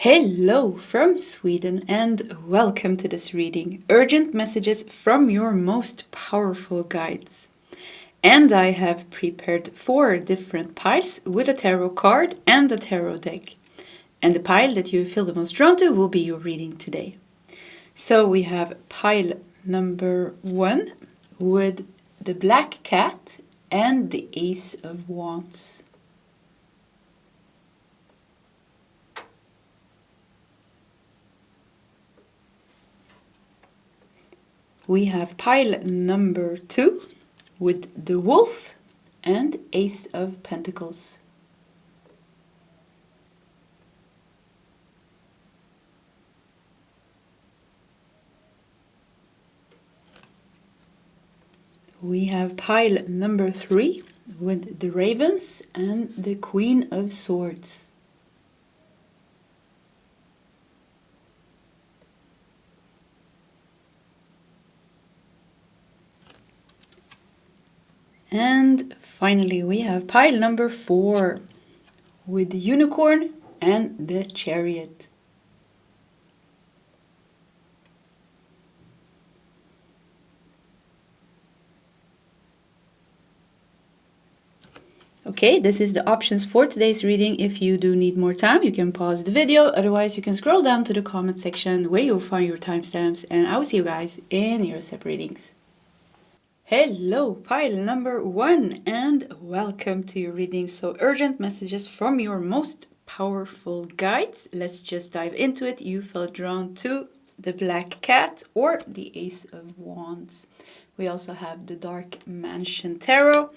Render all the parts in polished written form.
Hello from Sweden and welcome to this reading. Urgent messages from your most powerful guides. And I have prepared 4 different piles with a tarot card and a tarot deck. And the pile that you feel the most drawn to will be your reading today. So we have pile number 1 with the black cat and the Ace of Wands. We have pile number 2 with the wolf and Ace of Pentacles. We have pile number 3 with the ravens and the Queen of Swords. And finally we have pile number 4 with the unicorn and the chariot. Okay, this is the options for today's reading. If you do need more time, you can pause the video. Otherwise, you can scroll down to the comment section where you'll find your timestamps. And I will see you guys in your separate readings. Hello, pile number 1 and welcome to your reading. So urgent messages from your most powerful guides. Let's just dive into it. You felt drawn to the black cat or the Ace of Wands. We also have the Dark Mansion Tarot.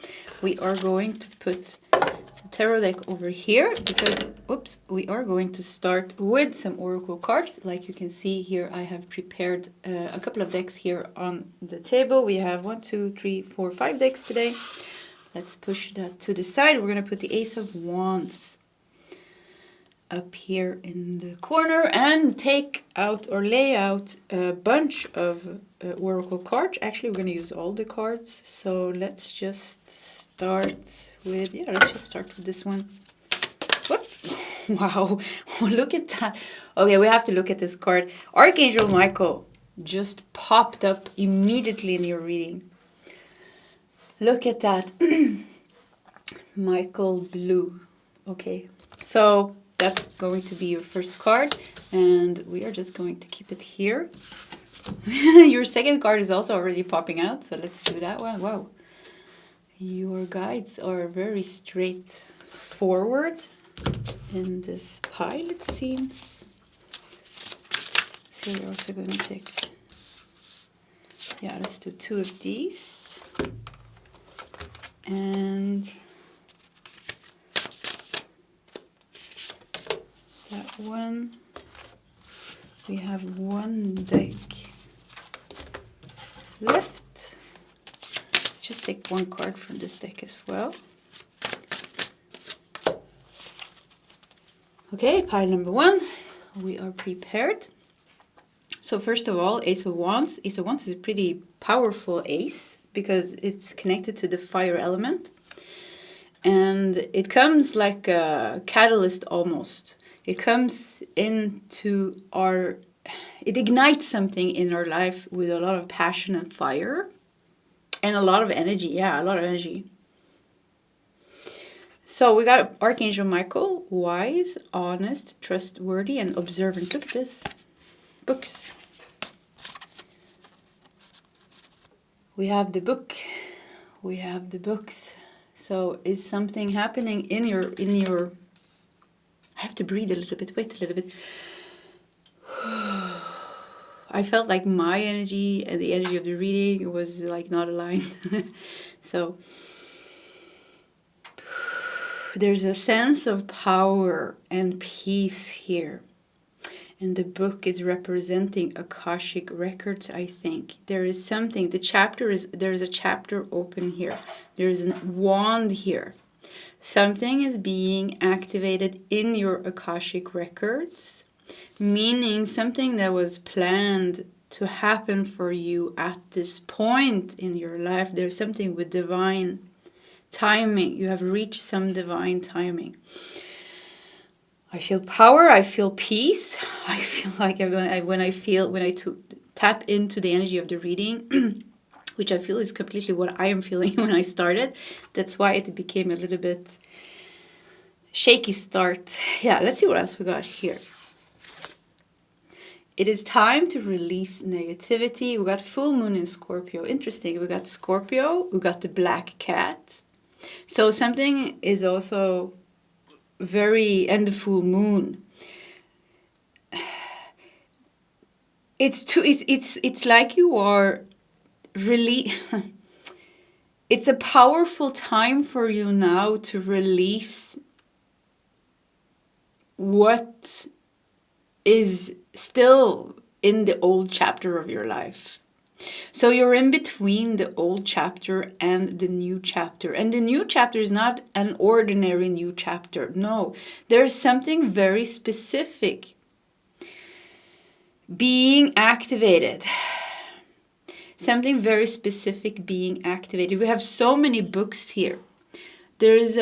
We are going to put the tarot deck over here because, we are going to start with some oracle cards. Like you can see here, I have prepared a couple of decks here on the table. We have 1, 2, 3, 4, 5 decks today. Let's push that to the side. We're going to put the Ace of Wands up here in the corner and take out or lay out a bunch of oracle cards. Actually, we're going to use all the cards. So let's just start with, let's just start with this one. Whoop. Wow, look at that. Okay, we have to look at this card. Archangel Michael just popped up immediately in your reading. Look at that. Michael Blue. Okay, so that's going to be your first card. And we are just going to keep it here. Your second card is also already popping out. So let's do that one. Wow. Your guides are very straightforward in this pile, it seems. So we're also going to take, let's do 2 of these. And that one. We have 1 deck left. Let's just take 1 card from this deck as well. Okay, pile number 1. We are prepared. So first of all, Ace of Wands. Ace of Wands is a pretty powerful ace because it's connected to the fire element. And it comes like a catalyst almost. It comes into it ignites something in our life with a lot of passion and fire and a lot of energy. Yeah, a lot of energy. So we got Archangel Michael, wise, honest, trustworthy, and observant. Look at this. Books. We have the book. We have the books. So is something happening in your I have to breathe a little bit. Wait a little bit. I felt like my energy and the energy of the reading was like not aligned. So there's a sense of power and peace here. And the book is representing Akashic records, I think. There is something, there's a chapter open here. There's a wand here. Something is being activated in your Akashic records, meaning something that was planned to happen for you at this point in your life. There's something with divine timing. You have reached some divine timing. I feel power, I feel peace. I feel like when I tap into the energy of the reading, which I feel is completely what I am feeling when I started. That's why it became a little bit shaky start. Yeah, let's see what else we got here. It is time to release negativity. We got full moon in Scorpio. Interesting. We got Scorpio. We got the black cat. So something is also and the full moon. It's like you are really. It's a powerful time for you now to release what is still in the old chapter of your life. So you're in between the old chapter and the new chapter. And the new chapter is not an ordinary new chapter. No, there's something very specific being activated. Something very specific being activated. We have so many books here. There's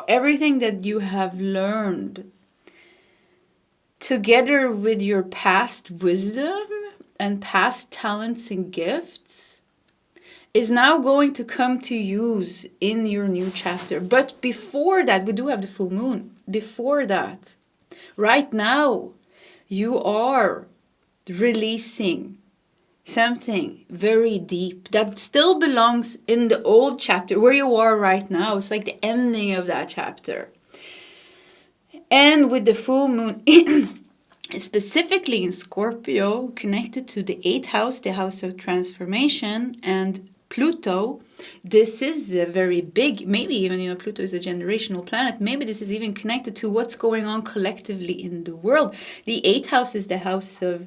everything that you have learned together with your past wisdom and past talents and gifts is now going to come to use in your new chapter. But before that, we do have the full moon. Before that, right now, you are releasing something very deep that still belongs in the old chapter where you are right now. It's like the ending of that chapter. And with the full moon, specifically in Scorpio, connected to the 8th house, the house of transformation, and Pluto, this is a very big, maybe even, Pluto is a generational planet. Maybe this is even connected to what's going on collectively in the world. The 8th house is the house of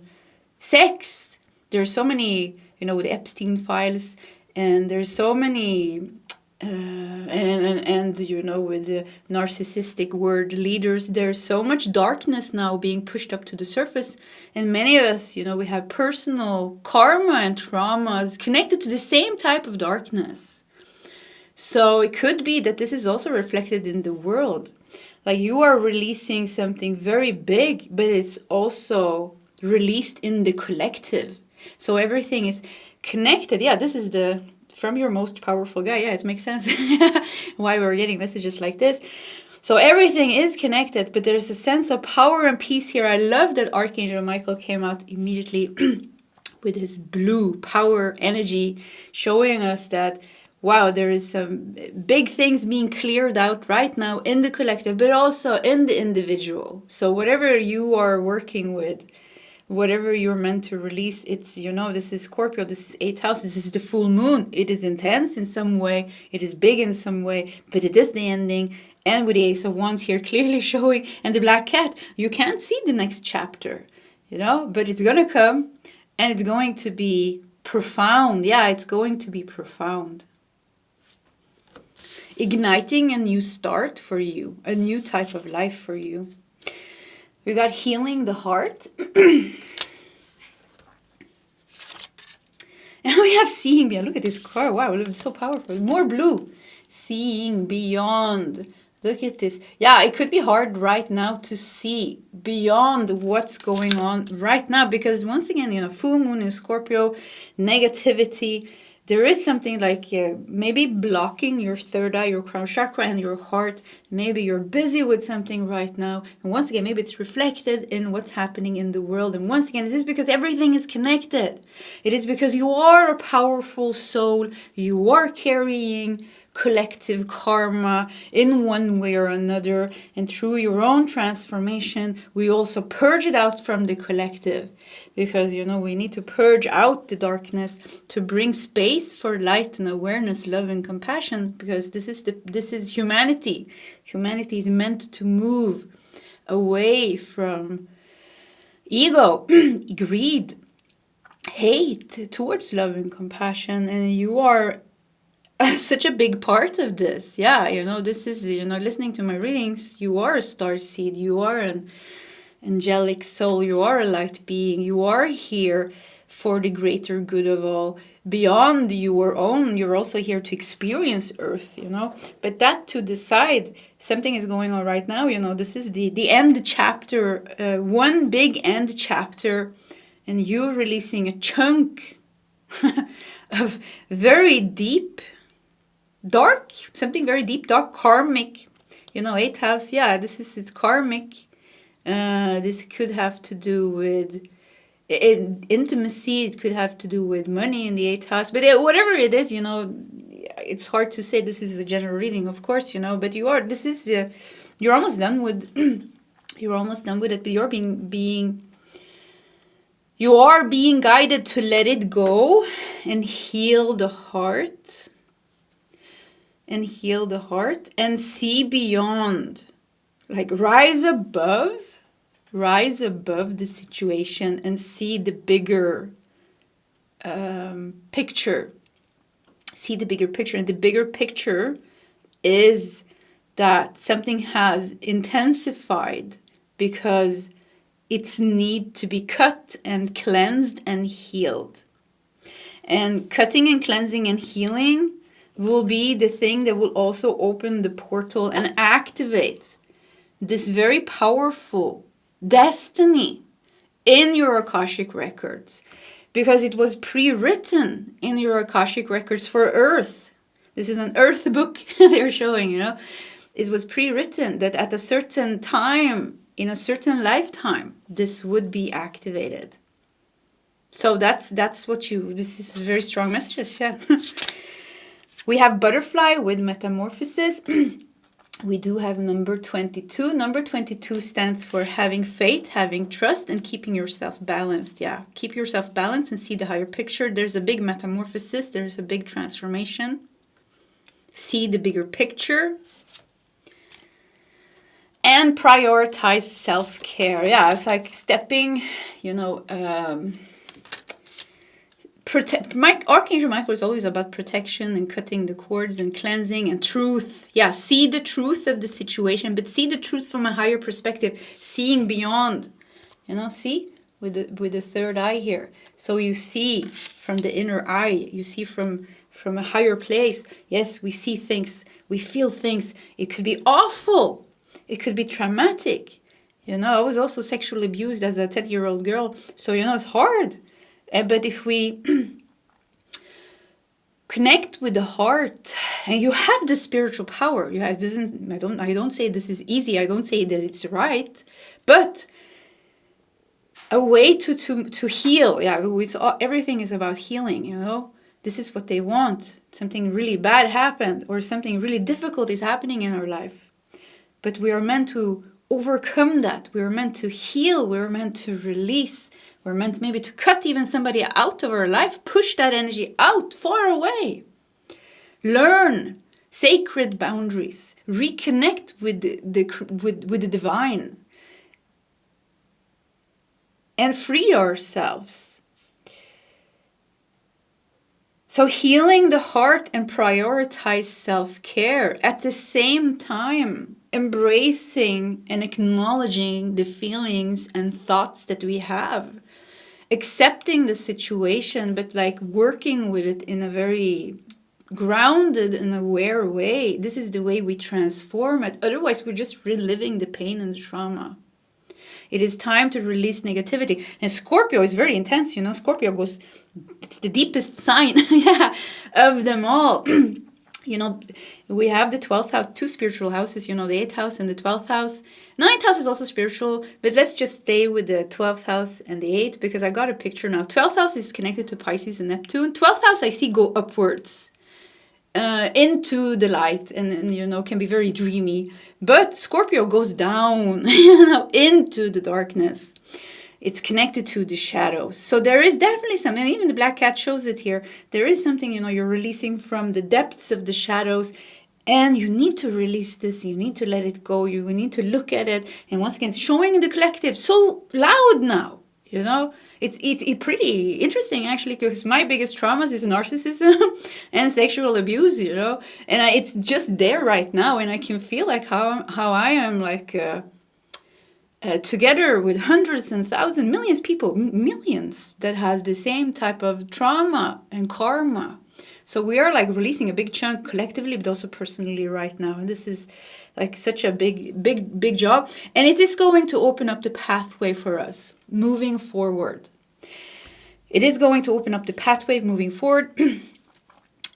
sex. There's so many, with Epstein files, and there's so many with the narcissistic world leaders, there's so much darkness now being pushed up to the surface, and many of us, we have personal karma and traumas connected to the same type of darkness. So it could be that this is also reflected in the world, like you are releasing something very big, but it's also released in the collective. So everything is connected. Yeah, this is from your most powerful guy. Yeah, it makes sense why we're getting messages like this. So everything is connected, but there's a sense of power and peace here. I love that Archangel Michael came out immediately with his blue power energy, showing us that, wow, there is some big things being cleared out right now in the collective, but also in the individual. So whatever you are working with, whatever you're meant to release, it's, this is Scorpio, this is 8th house, this is the full moon. It is intense in some way, it is big in some way, but it is the ending. And with the Ace of Wands here clearly showing, and the Black Cat, you can't see the next chapter, but it's going to come, and it's going to be profound. Yeah, it's going to be profound. Igniting a new start for you, a new type of life for you. We got healing the heart. And we have seeing beyond. Look at this car. Wow, it's so powerful. More blue. Seeing beyond. Look at this. Yeah, it could be hard right now to see beyond what's going on right now. Because once again, full moon in Scorpio, negativity. There is something like maybe blocking your third eye, your crown chakra, and your heart. Maybe you're busy with something right now. And once again, maybe it's reflected in what's happening in the world. And once again, this is because everything is connected. It is because you are a powerful soul. You are carrying collective karma in one way or another. And through your own transformation, we also purge it out from the collective. Because, we need to purge out the darkness to bring space for light and awareness, love and compassion. Because this is humanity. Humanity is meant to move away from ego, greed, hate, towards love and compassion. And you are such a big part of this. Yeah, this is, listening to my readings, you are a star seed. You are an angelic soul, you are a light being, you are here for the greater good of all. Beyond your own, you're also here to experience Earth, you know. But that to decide, something is going on right now, you know. This is the end chapter, one big end chapter, and you're releasing a chunk of very deep, dark, something very deep, dark, karmic, you know, 8th house. Yeah, it's karmic. This could have to do with intimacy. It could have to do with money in the 8th house. But whatever it is, you know, it's hard to say. This is a general reading, of course, you know. But you're almost done with. You're almost done with it. But you are being guided to let it go and heal the heart. And heal the heart and see beyond. Like rise above the situation and see the bigger picture. See the bigger picture. And the bigger picture is that something has intensified because its need to be cut and cleansed and healed. And cutting and cleansing and healing will be the thing that will also open the portal and activate this very powerful destiny in your Akashic records. Because it was pre-written in your Akashic records for Earth. This is an Earth book they're showing, you know. It was pre-written that at a certain time, in a certain lifetime, this would be activated. So that's what this is very strong messages, yeah. We have butterfly with metamorphosis. We do have number 22. Number 22 stands for having faith, having trust, and keeping yourself balanced. Yeah, keep yourself balanced and see the higher picture. There's a big metamorphosis. There's a big transformation. See the bigger picture. And prioritize self-care. Yeah, it's like stepping, you know, Archangel Michael is always about protection and cutting the cords and cleansing and truth. Yeah, see the truth of the situation, but see the truth from a higher perspective, seeing beyond. You know, see with the third eye here. So you see from the inner eye, you see from a higher place. Yes, we see things, we feel things. It could be awful. It could be traumatic. You know, I was also sexually abused as a 10-year-old girl. So, you know, it's hard. But if we connect with the heart, and you have the spiritual power, I don't say this is easy. I don't say that it's right, but a way to heal. Yeah, everything is about healing. You know, this is what they want. Something really bad happened, or something really difficult is happening in our life, but we are meant to overcome that. We are meant to heal. We are meant to release. We're meant maybe to cut even somebody out of our life, push that energy out, far away. Learn sacred boundaries, reconnect with the divine, and free ourselves. So healing the heart and prioritize self-care at the same time. Embracing and acknowledging the feelings and thoughts that we have. Accepting the situation, but like working with it in a very grounded and aware way. This is the way we transform it. Otherwise, we're just reliving the pain and the trauma. It is time to release negativity. And Scorpio is very intense, you know. Scorpio goes, it's the deepest sign of them all. You know, we have the 12th house, two spiritual houses, you know, the 8th house and the 12th house. 9th house is also spiritual, but let's just stay with the 12th house and the 8th, because I got a picture now. 12th house is connected to Pisces and Neptune. 12th house I see go upwards into the light and, you know, can be very dreamy. But Scorpio goes down, you know, into the darkness. It's connected to the shadows. So there is definitely something, even the black cat shows it here. There is something, you know, you're releasing from the depths of the shadows, and you need to release this. You need to let it go. You need to look at it. And once again, it's showing in the collective so loud now, you know. It's pretty interesting, actually, because my biggest traumas is narcissism and sexual abuse, you know. And it's just there right now, and I can feel like how I am like... together with hundreds and thousands, millions people, millions that has the same type of trauma and karma. So we are like releasing a big chunk collectively, but also personally right now. And this is like such a big job. And it is going to open up the pathway for us moving forward. It is going to open up the pathway moving forward.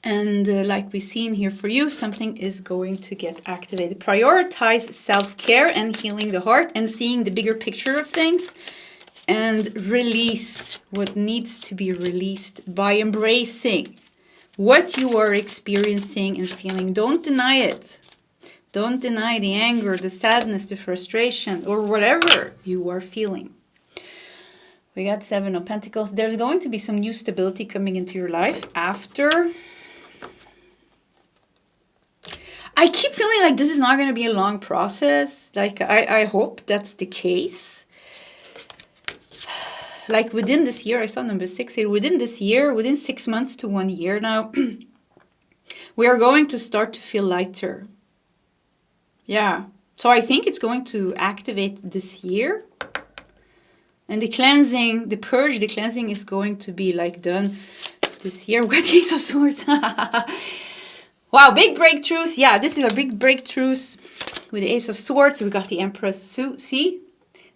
And like we've seen here for you, something is going to get activated. Prioritize self-care and healing the heart and seeing the bigger picture of things. And release what needs to be released by embracing what you are experiencing and feeling. Don't deny it. Don't deny the anger, the sadness, the frustration, or whatever you are feeling. We got 7 of Pentacles. There's going to be some new stability coming into your life after. I keep feeling like this is not going to be a long process. Like, I hope that's the case. Like within this year, I saw number 6 here, within this year, within 6 months to 1 year now, we are going to start to feel lighter. Yeah. So I think it's going to activate this year. And the cleansing, the purge, the cleansing is going to be like done this year. We got the Ace of Swords. Wow, big breakthroughs. Yeah, this is a big breakthroughs with the Ace of Swords. We got the Empress. So, see,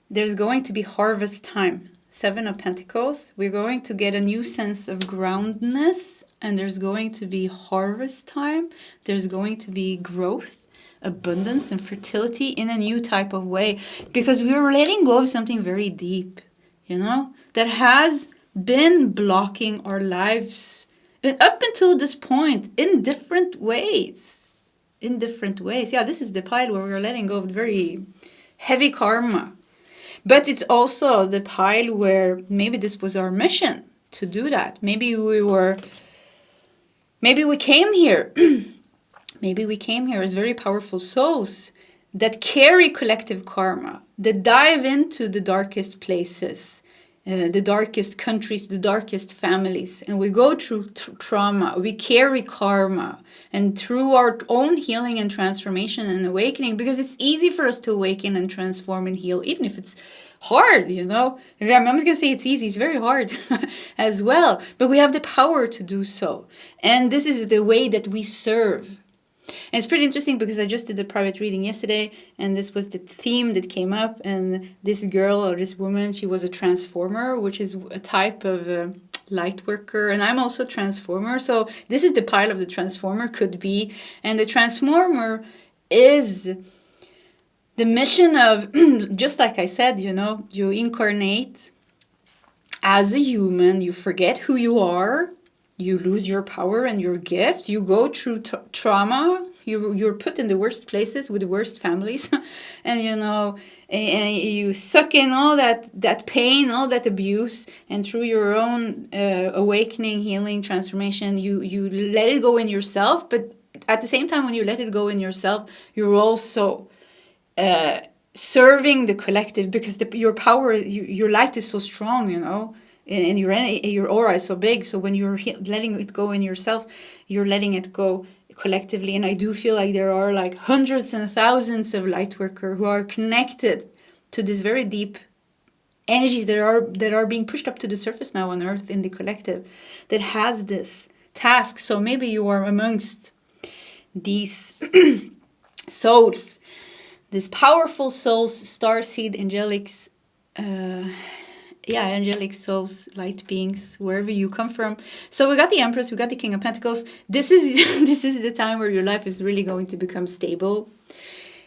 there's going to be harvest time. 7 of Pentacles. We're going to get a new sense of groundedness, and there's going to be harvest time. There's going to be growth, abundance, and fertility in a new type of way, because we are letting go of something very deep, you know, that has been blocking our lives up until this point in different ways. In different ways. Yeah, this is the pile where we're letting go of very heavy karma. But it's also the pile where maybe this was our mission to do that. Maybe we came here. Maybe we came here as very powerful souls that carry collective karma, that dive into the darkest places, the darkest countries, the darkest families. And we go through trauma, we carry karma. And through our own healing and transformation and awakening, because it's easy for us to awaken and transform and heal, even if it's hard, you know. I'm not going to say it's easy, it's very hard as well. But we have the power to do so. And this is the way that we serve. And it's pretty interesting because I just did a private reading yesterday, and this was the theme that came up. And this girl or this woman, she was a transformer, which is a type of light worker, and I'm also a transformer. So this is the pile of the transformer, could be. And the transformer is the mission of, just like I said, you know, you incarnate as a human, you forget who you are, you lose your power and your gift, you go through trauma, you're put in the worst places with the worst families, and you know, and you suck in all that pain, all that abuse, and through your own awakening, healing, transformation, you let it go in yourself. But at the same time, when you let it go in yourself, you're also serving the collective, because your power, your light is so strong, you know, and your aura is so big. So when you're letting it go in yourself, you're letting it go collectively. And I do feel like there are like hundreds and thousands of light workers who are connected to this very deep energies that are being pushed up to the surface now on Earth in the collective, that has this task. So maybe you are amongst these souls, these powerful souls, starseed, angelics, angelic souls, light beings, wherever you come from. So we got the Empress, we got the King of Pentacles. This is the time where your life is really going to become stable.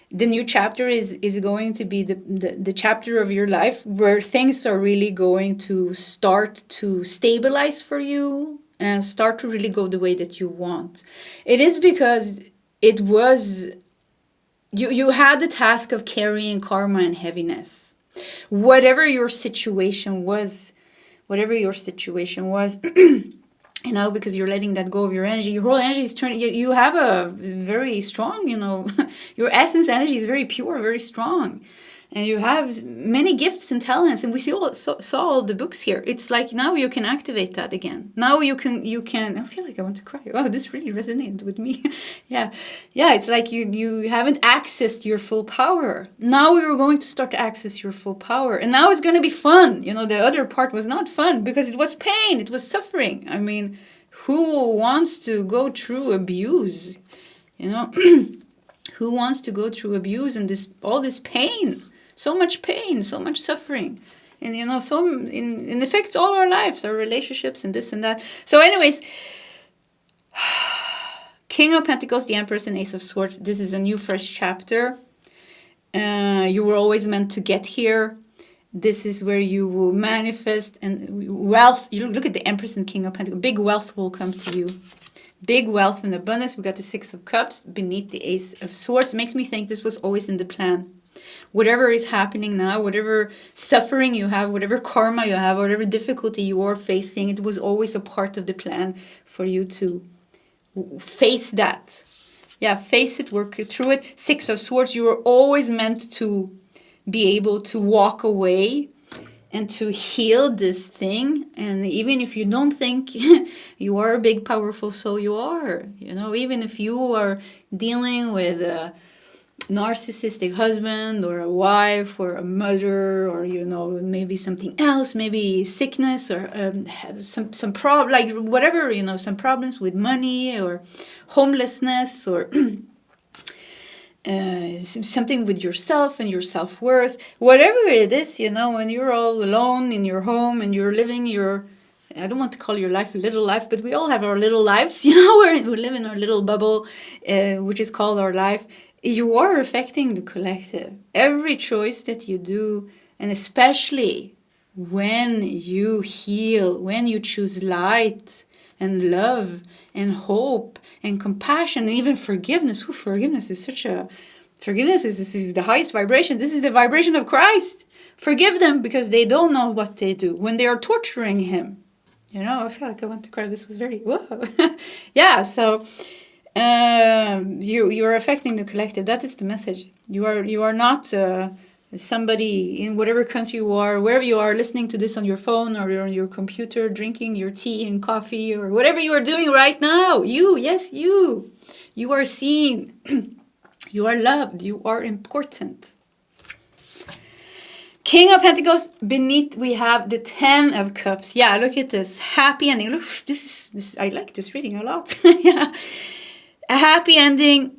The new chapter is going to be the chapter of your life where things are really going to start to stabilize for you and start to really go the way that you want. It is because it was, you had the task of carrying karma and heaviness. Whatever your situation was, you know, because you're letting that go of your energy, your whole energy is turning, you have a very strong, you know, your essence energy is very pure, very strong. and you have many gifts and talents, and we saw all the books here. It's like now you can activate that again. Now you can. I feel like I want to cry. Oh, this really resonated with me. yeah. It's like you haven't accessed your full power. Now you're going to start to access your full power, and now it's going to be fun. The other part was not fun because it was pain. It was suffering. I mean, who wants to go through abuse? Who wants to go through abuse and all this pain? So much pain, so much suffering. And it affects all our lives, our relationships and this and that. So anyways, King of Pentacles, the Empress, and Ace of Swords. This is a new fresh chapter. You were always meant to get here. This is where you will manifest and wealth. You look at the Empress and King of Pentacles. Big wealth will come to you. Big wealth and abundance. We got the Six of Cups beneath the Ace of Swords. Makes me think this was always in the plan. Whatever is happening now, whatever suffering you have, whatever karma you have, whatever difficulty you are facing, it was always a part of the plan for you to face that. Yeah, face it, work through it. Six of Swords, you were always meant to be able to walk away and to heal this thing. And even if you don't think you are a big, powerful soul, you are. Even if you are dealing with a narcissistic husband or a wife or a mother or maybe something else, maybe sickness or some problem, like whatever, some problems with money or homelessness or something with yourself and your self-worth, whatever it is, when you're all alone in your home and you're living your, I don't want to call your life a little life, but we all have our little lives, where we live in our little bubble, which is called our life. You are affecting the collective. Every choice that you do, and especially when you heal, when you choose light and love and hope and compassion and even forgiveness. Forgiveness is the highest vibration. This is the vibration of Christ. Forgive them because they don't know what they do when they are torturing him. I feel like I want to cry. This was very, whoa. Yeah, so you're affecting the collective. That is the message. You are not somebody in whatever country you are, wherever you are, listening to this on your phone or on your computer, drinking your tea and coffee or whatever you are doing right now. You are seen. You are loved. You are important. King of Pentacles, beneath we have the Ten of Cups. Yeah, look at this. Happy ending. Look, this I like this reading a lot. Yeah. A happy ending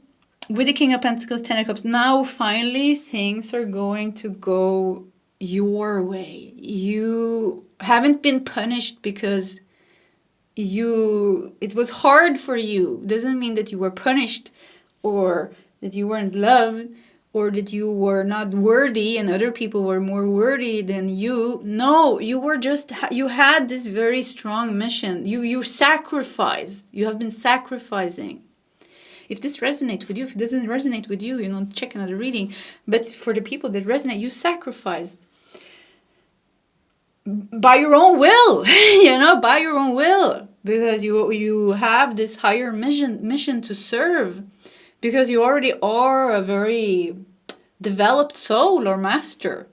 with the King of Pentacles, Ten of Cups. Now, finally, things are going to go your way. You haven't been punished because it was hard for you. Doesn't mean that you were punished or that you weren't loved or that you were not worthy and other people were more worthy than you. No, you had this very strong mission. You sacrificed. You have been sacrificing. If this resonates with you, if it doesn't resonate with you, check another reading. But for the people that resonate, you sacrificed by your own will, by your own will, because you have this higher mission to serve, because you already are a very developed soul or master.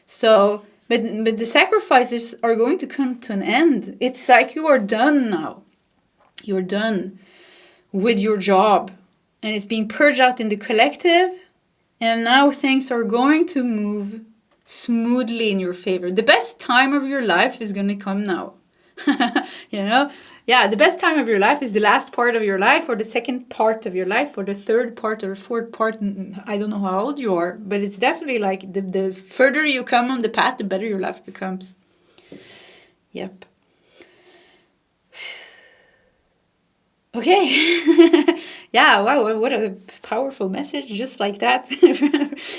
So, but the sacrifices are going to come to an end. It's like you are done now. You're done with your job, and it's being purged out in the collective, and now things are going to move smoothly in your favor. The best time of your life is going to come now. Yeah, the best time of your life is the last part of your life, or the second part of your life, or the third part or fourth part. I don't know how old you are, but it's definitely like the further you come on the path, the better your life becomes. Yep. Okay. Yeah, wow, what a powerful message, just like that.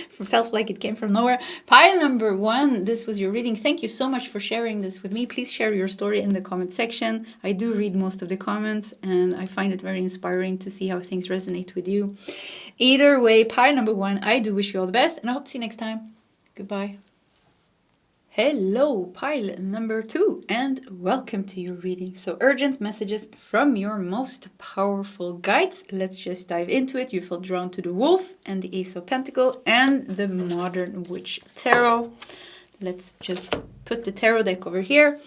Felt like it came from nowhere. Pile number 1, this was your reading. Thank you so much for sharing this with me. Please share your story in the comment section. I do read most of the comments, and I find it very inspiring to see how things resonate with you. Either way, pile number 1, I do wish you all the best, and I hope to see you next time. Goodbye. Hello, pile number 2, and welcome to your reading. So, urgent messages from your most powerful guides. Let's just dive into it. You feel drawn to the Wolf and the Ace of Pentacles and the Modern Witch Tarot. Let's just put the tarot deck over here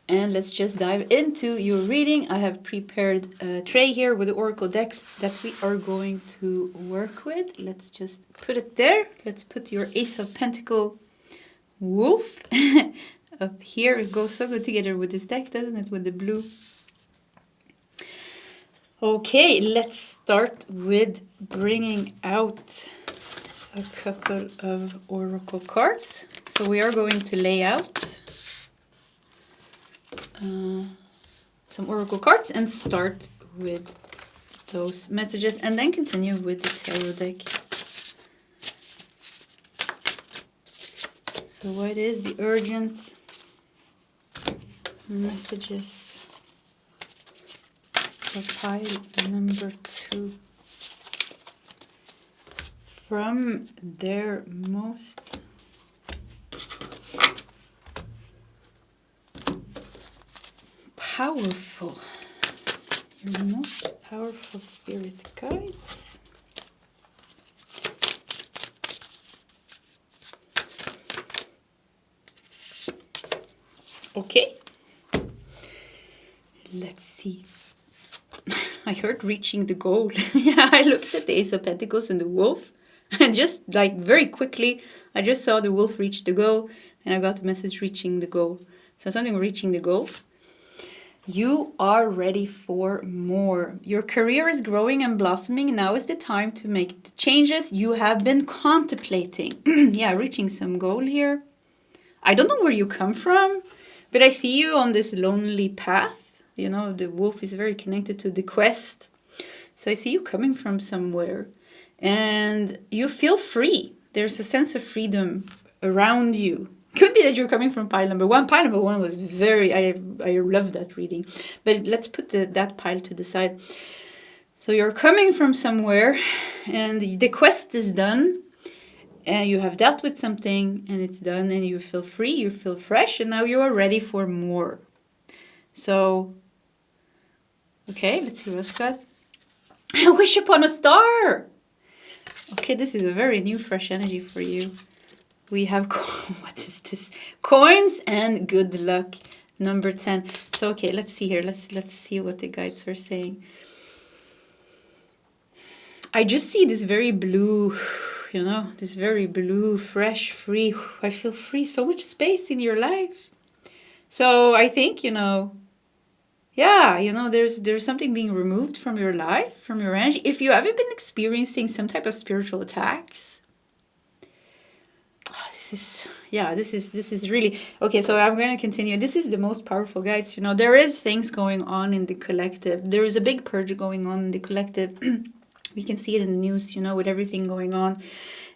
and let's just dive into your reading. I have prepared a tray here with the oracle decks that we are going to work with. Let's just put it there. Let's put your Ace of Pentacles Wolf up here. It goes so good together with this deck, doesn't it, with the blue? Okay, let's start with bringing out a couple of oracle cards. So we are going to lay out some oracle cards and start with those messages and then continue with the tarot deck. So what is the urgent messages for pile number 2 from their most powerful, your most powerful spirit guides? Okay, let's see. I heard reaching the goal. Yeah, I looked at the Ace of Pentacles and the Wolf, and just like very quickly, I just saw the Wolf reach the goal, and I got the message reaching the goal. So something reaching the goal. You are ready for more. Your career is growing and blossoming. Now is the time to make the changes you have been contemplating. Yeah, reaching some goal here. I don't know where you come from, but I see you on this lonely path. You know, the wolf is very connected to the quest. So I see you coming from somewhere. And you feel free. There's a sense of freedom around you. Could be that you're coming from pile number 1. Pile number 1 was very... I love that reading. But let's put that pile to the side. So you're coming from somewhere. And the quest is done. And you have dealt with something and it's done and you feel free, you feel fresh, and now you are ready for more. So, okay, let's see what's got. Wish upon a star! Okay, this is a very new, fresh energy for you. We have, what is this? Coins and good luck, number 10. So, okay, let's see here. Let's see what the guides are saying. I just see this very blue... You know, this very blue, fresh, free. I feel free. So much space in your life. So I think, you know, yeah, you know, there's something being removed from your life, from your energy. If you haven't been experiencing some type of spiritual attacks, this is really okay. So I'm going to continue. This is the most powerful guides. You know, there is things going on in the collective. There is a big purge going on in the collective. We can see it in the news, you know, with everything going on.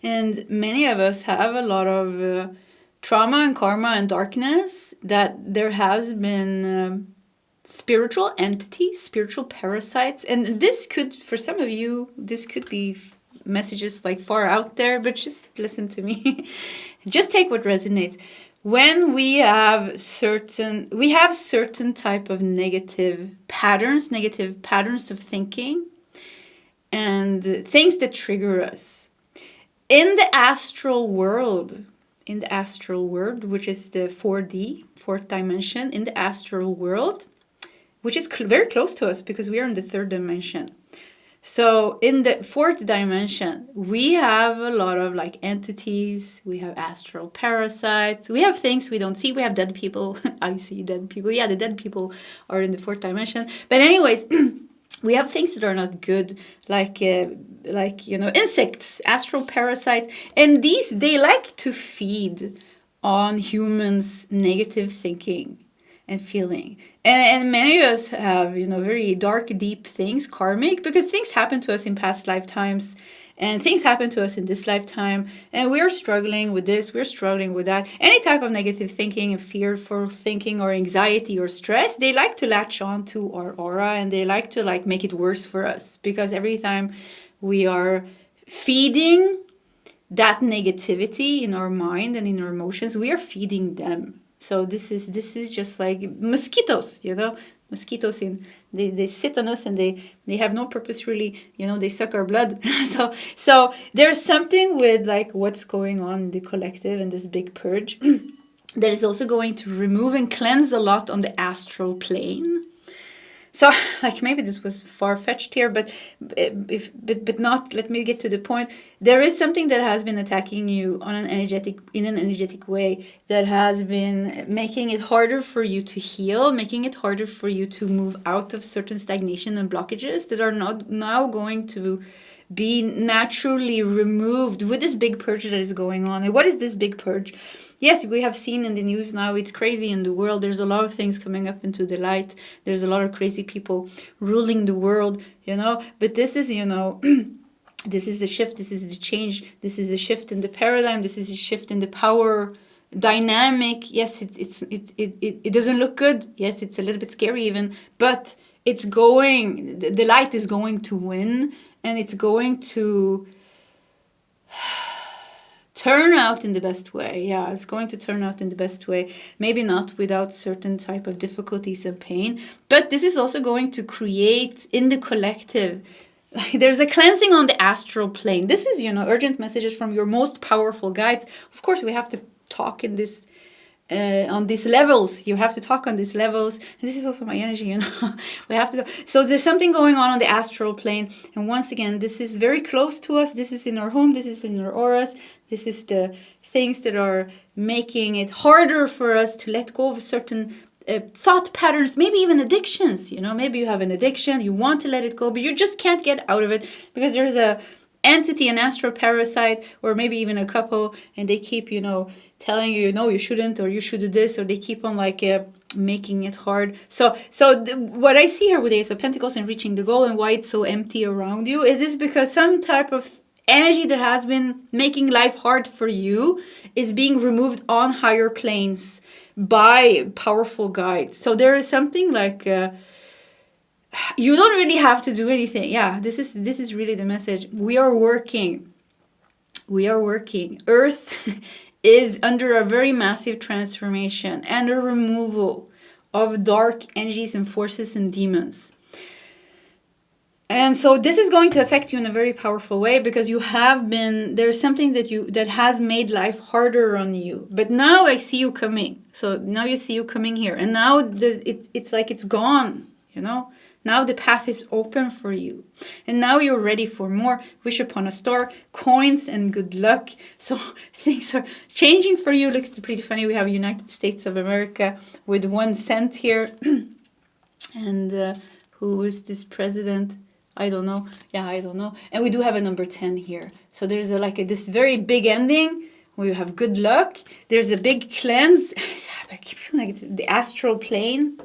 And many of us have a lot of trauma and karma and darkness, that there has been spiritual entities, spiritual parasites. And this could, for some of you, this could be messages like far out there, but just listen to me. Just take what resonates. When we have certain type of negative patterns of thinking, and things that trigger us. In the astral world, which is the 4D, fourth dimension, in the astral world, which is very close to us because we are in the third dimension. So in the fourth dimension, we have a lot of like entities, we have astral parasites, we have things we don't see, we have dead people. I see dead people. Yeah, the dead people are in the fourth dimension. But anyways, we have things that are not good, like you know, insects, astral parasites, and they like to feed on humans' negative thinking and feeling. And many of us have, you know, very dark, deep things, karmic, because things happen to us in past lifetimes, and things happen to us in this lifetime, and we're struggling with this, we're struggling with that. Any type of negative thinking and fearful thinking or anxiety or stress, they like to latch on to our aura, and they like to make it worse for us, because every time we are feeding that negativity in our mind and in our emotions, we are feeding them. So this is just like mosquitoes, you know, mosquitoes they sit on us and they have no purpose really, you know, they suck our blood. so there's something with like what's going on in the collective and this big purge that is also going to remove and cleanse a lot on the astral plane. So, like, maybe this was far-fetched here, but not. Let me get to the point. There is something that has been attacking you on an energetic way, that has been making it harder for you to heal, making it harder for you to move out of certain stagnation and blockages that are not now going to be naturally removed with this big purge that is going on. And what is this big purge? Yes, we have seen in the news now, it's crazy in the world. There's a lot of things coming up into the light. There's a lot of crazy people ruling the world, you know. But this is, you know, this is the shift. This is the change. This is a shift in the paradigm. This is a shift in the power dynamic. Yes, it doesn't look good. Yes, it's a little bit scary even. But it's going, the light is going to win. And it's going to turn out in the best way. Yeah, it's going to turn out in the best way. Maybe not without certain type of difficulties and pain. But this is also going to create in the collective, there's a cleansing on the astral plane. This is, you know, urgent messages from your most powerful guides. Of course, we have to talk in this on these levels. You have to talk on these levels. And this is also my energy, you know. We have to. So there's something going on the astral plane. And once again, this is very close to us. This is in our home. This is in our auras. This is the things that are making it harder for us to let go of certain thought patterns, maybe even addictions. You know, maybe you have an addiction. You want to let it go, but you just can't get out of it because there's a entity, an astral parasite, or maybe even a couple, and they keep, you know, telling you, no, you shouldn't, or you should do this, or they keep on like making it hard. So what I see here with the Ace of Pentacles and reaching the goal and why it's so empty around you is this because some type of energy that has been making life hard for you is being removed on higher planes by powerful guides. So there is something like you don't really have to do anything. Yeah, this is really the message. We are working. Earth is under a very massive transformation and a removal of dark energies and forces and demons. And so this is going to affect you in a very powerful way because you have been, there's something that has made life harder on you. But now I see you coming. So now you see you coming here. And now it's like it's gone, you know. Now the path is open for you. And now you're ready for more. Wish upon a star, coins, and good luck. So things are changing for you. Looks pretty funny. We have United States of America with 1 cent here. And who is this president? I don't know. Yeah, I don't know. And we do have a number 10 here. So there's this very big ending where you have good luck. There's a big cleanse. I keep feeling like the astral plane.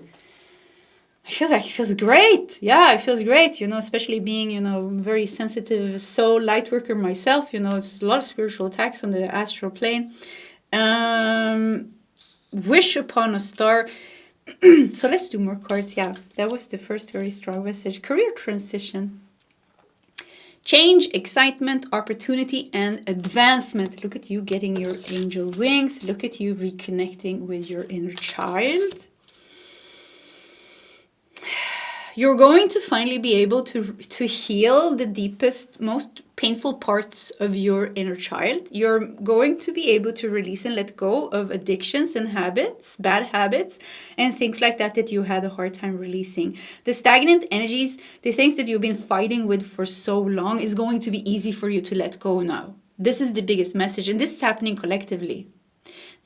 It feels great. Yeah, it feels great, you know, especially being, you know, very sensitive soul light worker myself, you know, it's a lot of spiritual attacks on the astral plane. Wish upon a star. So let's do more cards. Yeah, that was the first very strong message. Career transition. Change, excitement, opportunity, and advancement. Look at you getting your angel wings. Look at you reconnecting with your inner child. You're going to finally be able to heal the deepest, most painful parts of your inner child. You're going to be able to release and let go of addictions and habits, bad habits, and things like that you had a hard time releasing. The stagnant energies, the things that you've been fighting with for so long is going to be easy for you to let go now. This is the biggest message, and this is happening collectively.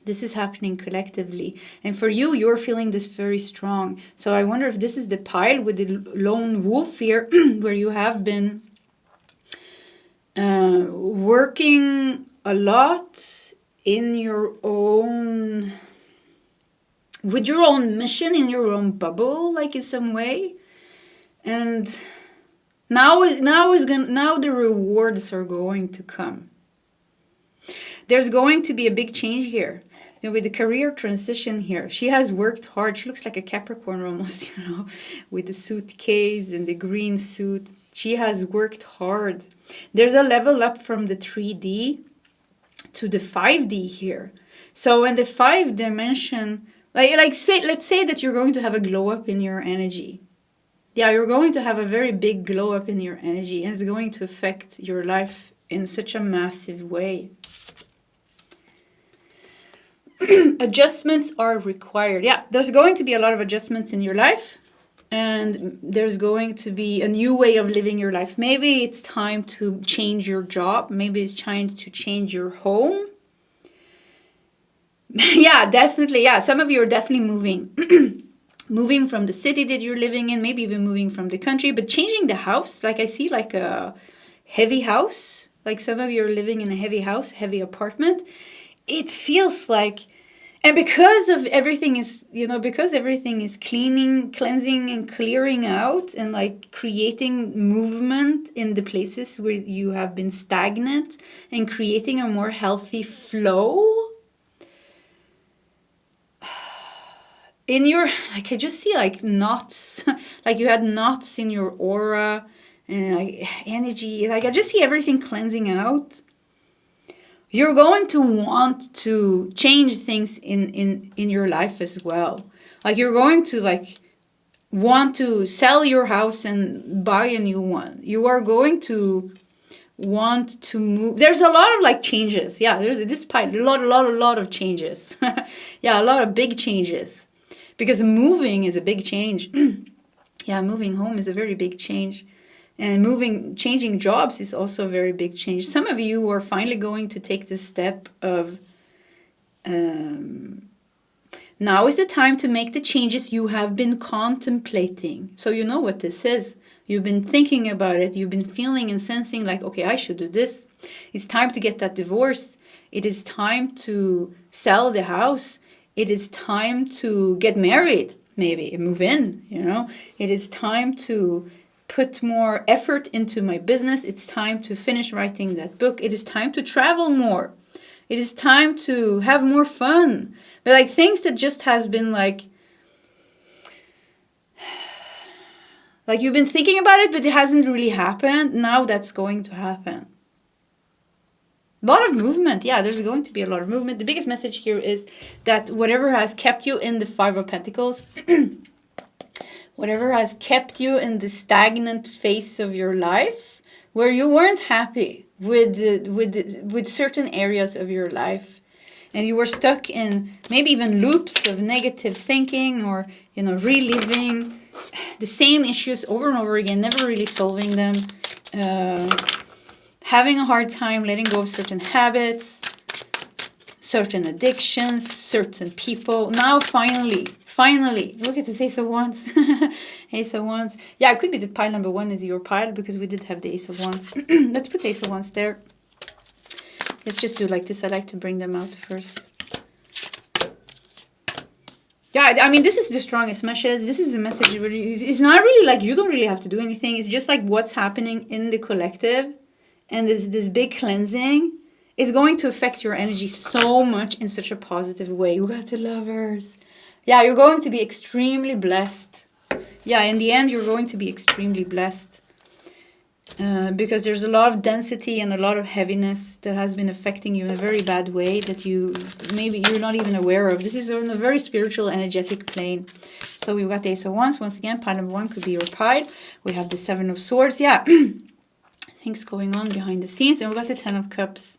This is happening collectively. And for you, you're feeling this very strong. So I wonder if this is the pile with the lone wolf here, where you have been working a lot in your own, with your own mission, in your own bubble, like in some way. And now the rewards are going to come. There's going to be a big change here. You know, with the career transition here, she has worked hard. She looks like a Capricorn almost, you know, with the suitcase and the green suit. She has worked hard. There's a level up from the 3D to the 5D here. So in the 5 dimension, let's say that you're going to have a glow up in your energy. Yeah, you're going to have a very big glow up in your energy, and it's going to affect your life in such a massive way. Adjustments are required. Yeah, there's going to be a lot of adjustments in your life, and there's going to be a new way of living your life. Maybe it's time to change your job. Maybe it's time to change your home. Yeah, definitely. Yeah, some of you are definitely moving. Moving from the city that you're living in, maybe even moving from the country, but changing the house. Like I see like a heavy house. Like some of you are living in a heavy house, heavy apartment. It feels like, and because of everything is, because everything is cleansing and clearing out and like creating movement in the places where you have been stagnant and creating a more healthy flow. In your, like I just see like knots, like you had knots in your aura and like energy, like I just see everything cleansing out. You're going to want to change things in your life as well. Like you're going to like want to sell your house and buy a new one. You are going to want to move. There's a lot of like changes. Yeah, there's this pile, a lot of changes. Yeah, a lot of big changes. Because moving is a big change. Yeah, moving home is a very big change. And changing jobs is also a very big change. Some of you are finally going to take the step of, now is the time to make the changes you have been contemplating. So you know what this is. You've been thinking about it. You've been feeling and sensing like, okay, I should do this. It's time to get that divorced. It is time to sell the house. It is time to get married, maybe, and move in, It is time to put more effort into my business. It's time to finish writing that book. It is time to travel more. It is time to have more fun. But like things that just has been like you've been thinking about it, but it hasn't really happened. Now that's going to happen. A lot of movement. Yeah, there's going to be a lot of movement. The biggest message here is that whatever has kept you in the 5 of Pentacles, whatever has kept you in the stagnant phase of your life, where you weren't happy with certain areas of your life, and you were stuck in maybe even loops of negative thinking or, reliving the same issues over and over again, never really solving them, having a hard time letting go of certain habits, certain addictions, certain people. Now finally, look at this Ace of Wands. Ace of Wands. Yeah, it could be that pile number 1 is your pile because we did have the Ace of Wands. Let's put the Ace of Wands there. Let's just do like this. I like to bring them out first. Yeah, I mean, this is the strongest message. This is a message where it's not really like you don't really have to do anything. It's just like what's happening in the collective. And there's this big cleansing is going to affect your energy so much in such a positive way. You got the Lovers. Yeah, you're going to be extremely blessed. Yeah, in the end, you're going to be extremely blessed. Because there's a lot of density and a lot of heaviness that has been affecting you in a very bad way that maybe you're not even aware of. This is on a very spiritual, energetic plane. So we've got the Ace of Wands. Once again, pile number 1 could be your pile. We have the 7 of Swords. Yeah. Things going on behind the scenes, and we got the 10 of Cups.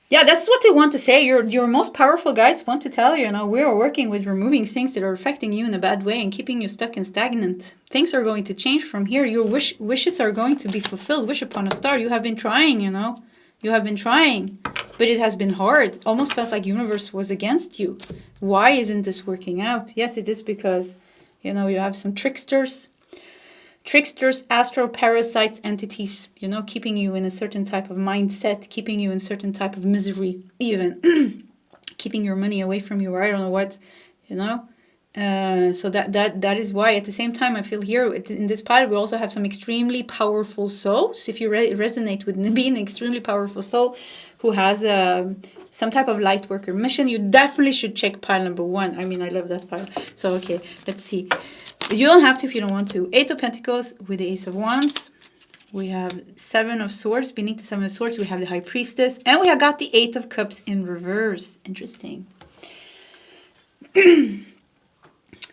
Yeah, that's what they want to say. Your most powerful guides want to tell you, we are working with removing things that are affecting you in a bad way and keeping you stuck and stagnant. Things are going to change from here. Your wishes are going to be fulfilled. Wish upon a star. You have been trying, You have been trying, but it has been hard. Almost felt like universe was against you. Why isn't this working out? Yes, it is because, you have some tricksters, astral parasites, entities, keeping you in a certain type of mindset, keeping you in certain type of misery, even keeping your money away from you, or I don't know what, so that is why. At the same time, I feel here in this pile, we also have some extremely powerful souls. If you resonate with being an extremely powerful soul who has some type of light worker mission, you definitely should check pile number 1. I mean, I love that pile. So, okay, let's see. You don't have to if you don't want to. 8 of Pentacles with the Ace of Wands. We have Seven of Swords. Beneath the Seven of Swords, we have the High Priestess. And we have got the Eight of Cups in reverse. Interesting.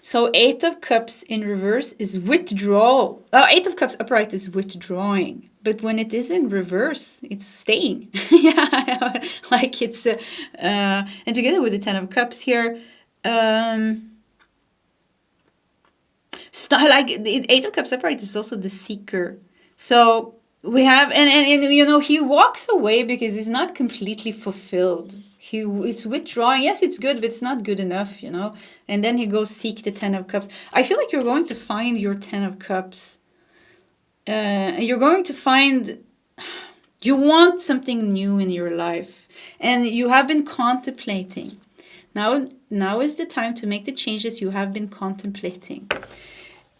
So Eight of Cups in reverse is withdrawal. Eight of Cups upright is withdrawing. But when it is in reverse, it's staying. Yeah, like it's... and together with the Ten of Cups here... like the Eight of Cups upright is also the seeker. So we have... And you know, he walks away because he's not completely fulfilled. It's withdrawing. Yes, it's good, but it's not good enough, you know. And then he goes seek the Ten of Cups. I feel like you're going to find your Ten of Cups. You're going to find... You want something new in your life. And you have been contemplating. Now is the time to make the changes you have been contemplating.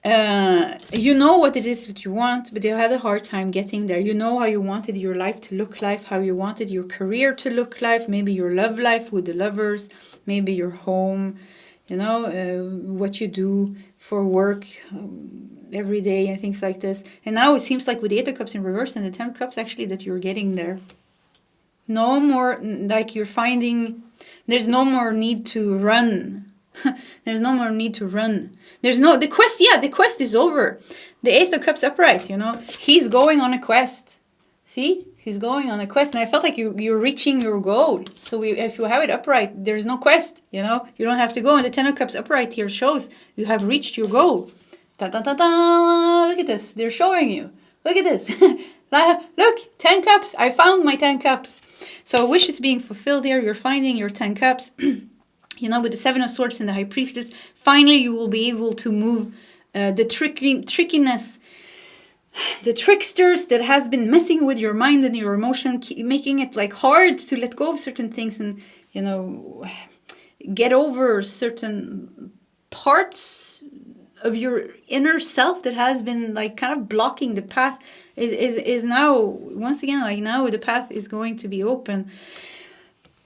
You know what it is that you want, but you had a hard time getting there. You know how you wanted your life to look like, how you wanted your career to look like, maybe your love life with the lovers, maybe your home, you know, what you do for work every day and things like this. And now it seems like with the Eight of Cups in reverse and the Ten of Cups actually that you're getting there. No more, like you're finding, there's no more need to run. There's no more need to run. The quest is over. The Ace of Cups upright, you know, he's going on a quest. See, he's going on a quest. And I felt like you're reaching your goal. So if you have it upright, there's no quest, you know, you don't have to go. And the Ten of Cups upright here shows you have reached your goal. Da, da, da, da. Look at this. They're showing you. Look at this. Look, 10 cups. I found my 10 cups. So a wish is being fulfilled here. You're finding your 10 cups. You know, with the Seven of Swords and the High Priestess, finally you will be able to move the trickiness, the tricksters that has been messing with your mind and your emotion, making it like hard to let go of certain things and, you know, get over certain parts of your inner self that has been like kind of blocking the path is now, once again, like now the path is going to be open.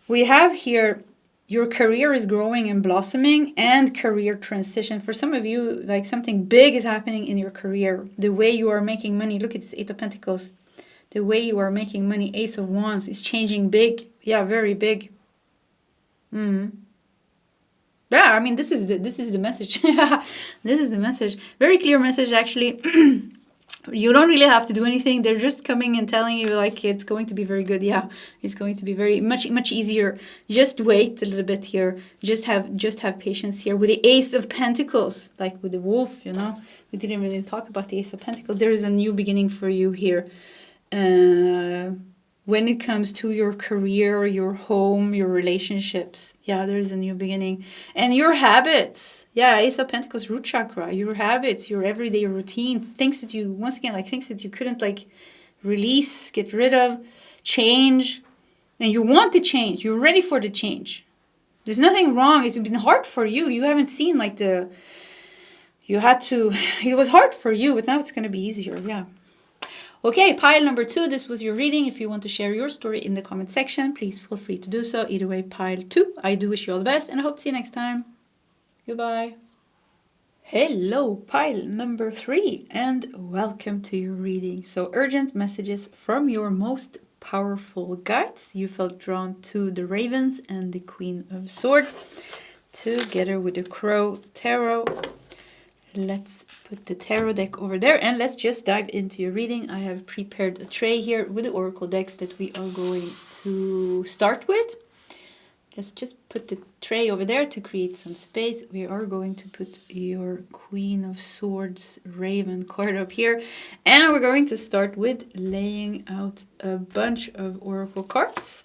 We have here... Your career is growing and blossoming and career transition. For some of you, like something big is happening in your career. The way you are making money. Look at this Eight of Pentacles. The way you are making money. Ace of Wands is changing big. Yeah, very big. Yeah, I mean, this is the message. This is the message. Very clear message, actually. You don't really have to do anything. They're just coming and telling you like it's going to be very good. Yeah, it's going to be very much easier. Just wait a little bit here. Just have patience here. With the Ace of Pentacles, like with the wolf, you know, we didn't really talk about the Ace of Pentacles. There is a new beginning for you here. When it comes to your career, your home, your relationships. Yeah, there is a new beginning. And your habits. Yeah, Ace of Pentacles, root chakra. Your habits, your everyday routine. Things that you, once again, like things that you couldn't like release, get rid of, change. And you want to change. You're ready for the change. There's nothing wrong. It's been hard for you. You haven't seen like it was hard for you, but now it's going to be easier. Yeah. Okay, pile number 2, this was your reading. If you want to share your story in the comment section, please feel free to do so. Either way, pile 2. I do wish you all the best and I hope to see you next time. Goodbye. Hello, pile number 3 and welcome to your reading. So urgent messages from your most powerful guides. You felt drawn to the Ravens and the Queen of Swords together with the Crow Tarot. Let's put the tarot deck over there and let's just dive into your reading. I have prepared a tray here with the oracle decks that we are going to start with. Let's just put the tray over there to create some space. We are going to put your Queen of Swords Raven card up here. And we're going to start with laying out a bunch of oracle cards.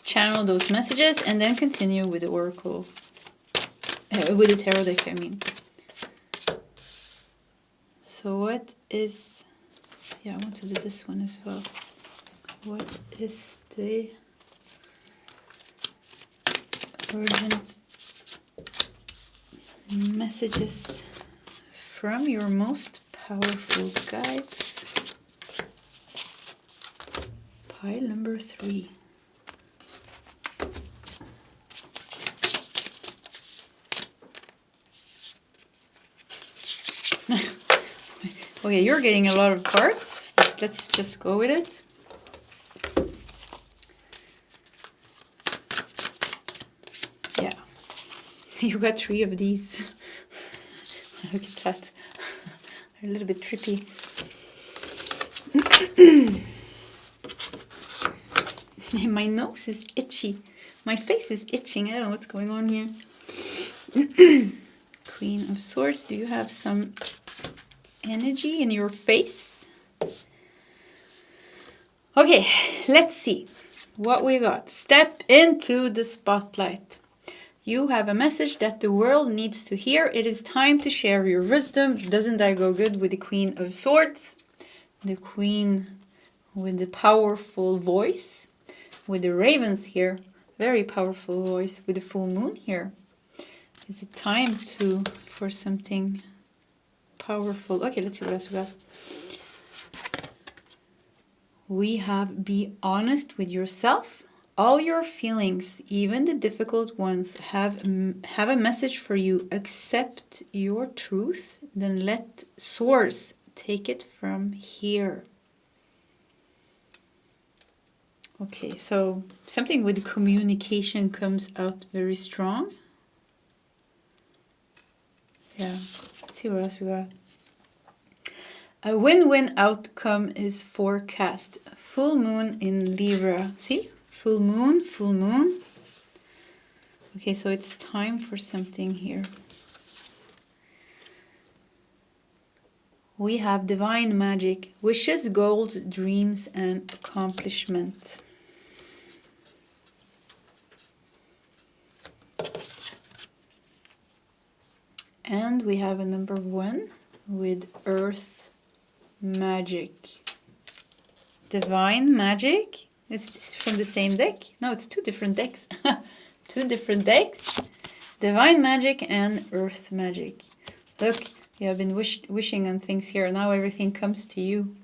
Channel those messages and then continue with the oracle, with the tarot deck, I mean. So what is, yeah, I want to do this one as well. What is the urgent messages from your most powerful guides? Pile number 3. Okay, you're getting a lot of cards, but let's just go with it. Yeah, you got 3 of these. Look at that. They're a little bit trippy. My nose is itchy. My face is itching. I don't know what's going on here. Queen of Swords, do you have some energy in your face? Okay, let's see what we got. Step into the spotlight. You have a message that the world needs to hear. It is time to share your wisdom. Doesn't that go good with the Queen of Swords? The Queen with the powerful voice. With the ravens here. Very powerful voice with the full moon here. Is it time for something powerful? Okay, let's see what else we got. We have be honest with yourself. All your feelings, even the difficult ones, have a message for you. Accept your truth, then let Source take it from here. Okay, so something with communication comes out very strong. Yeah, let's see what else we got. A win-win outcome is forecast. Full moon in Libra. See? Full moon, full moon. Okay, so it's time for something here. We have divine magic, wishes, goals, dreams, and accomplishment. And we have a number 1 with earth magic. Divine magic. Is this from the same deck? No, it's 2 different decks. 2 different decks. Divine magic and earth magic. Look, you have been wishing on things here. Now everything comes to you.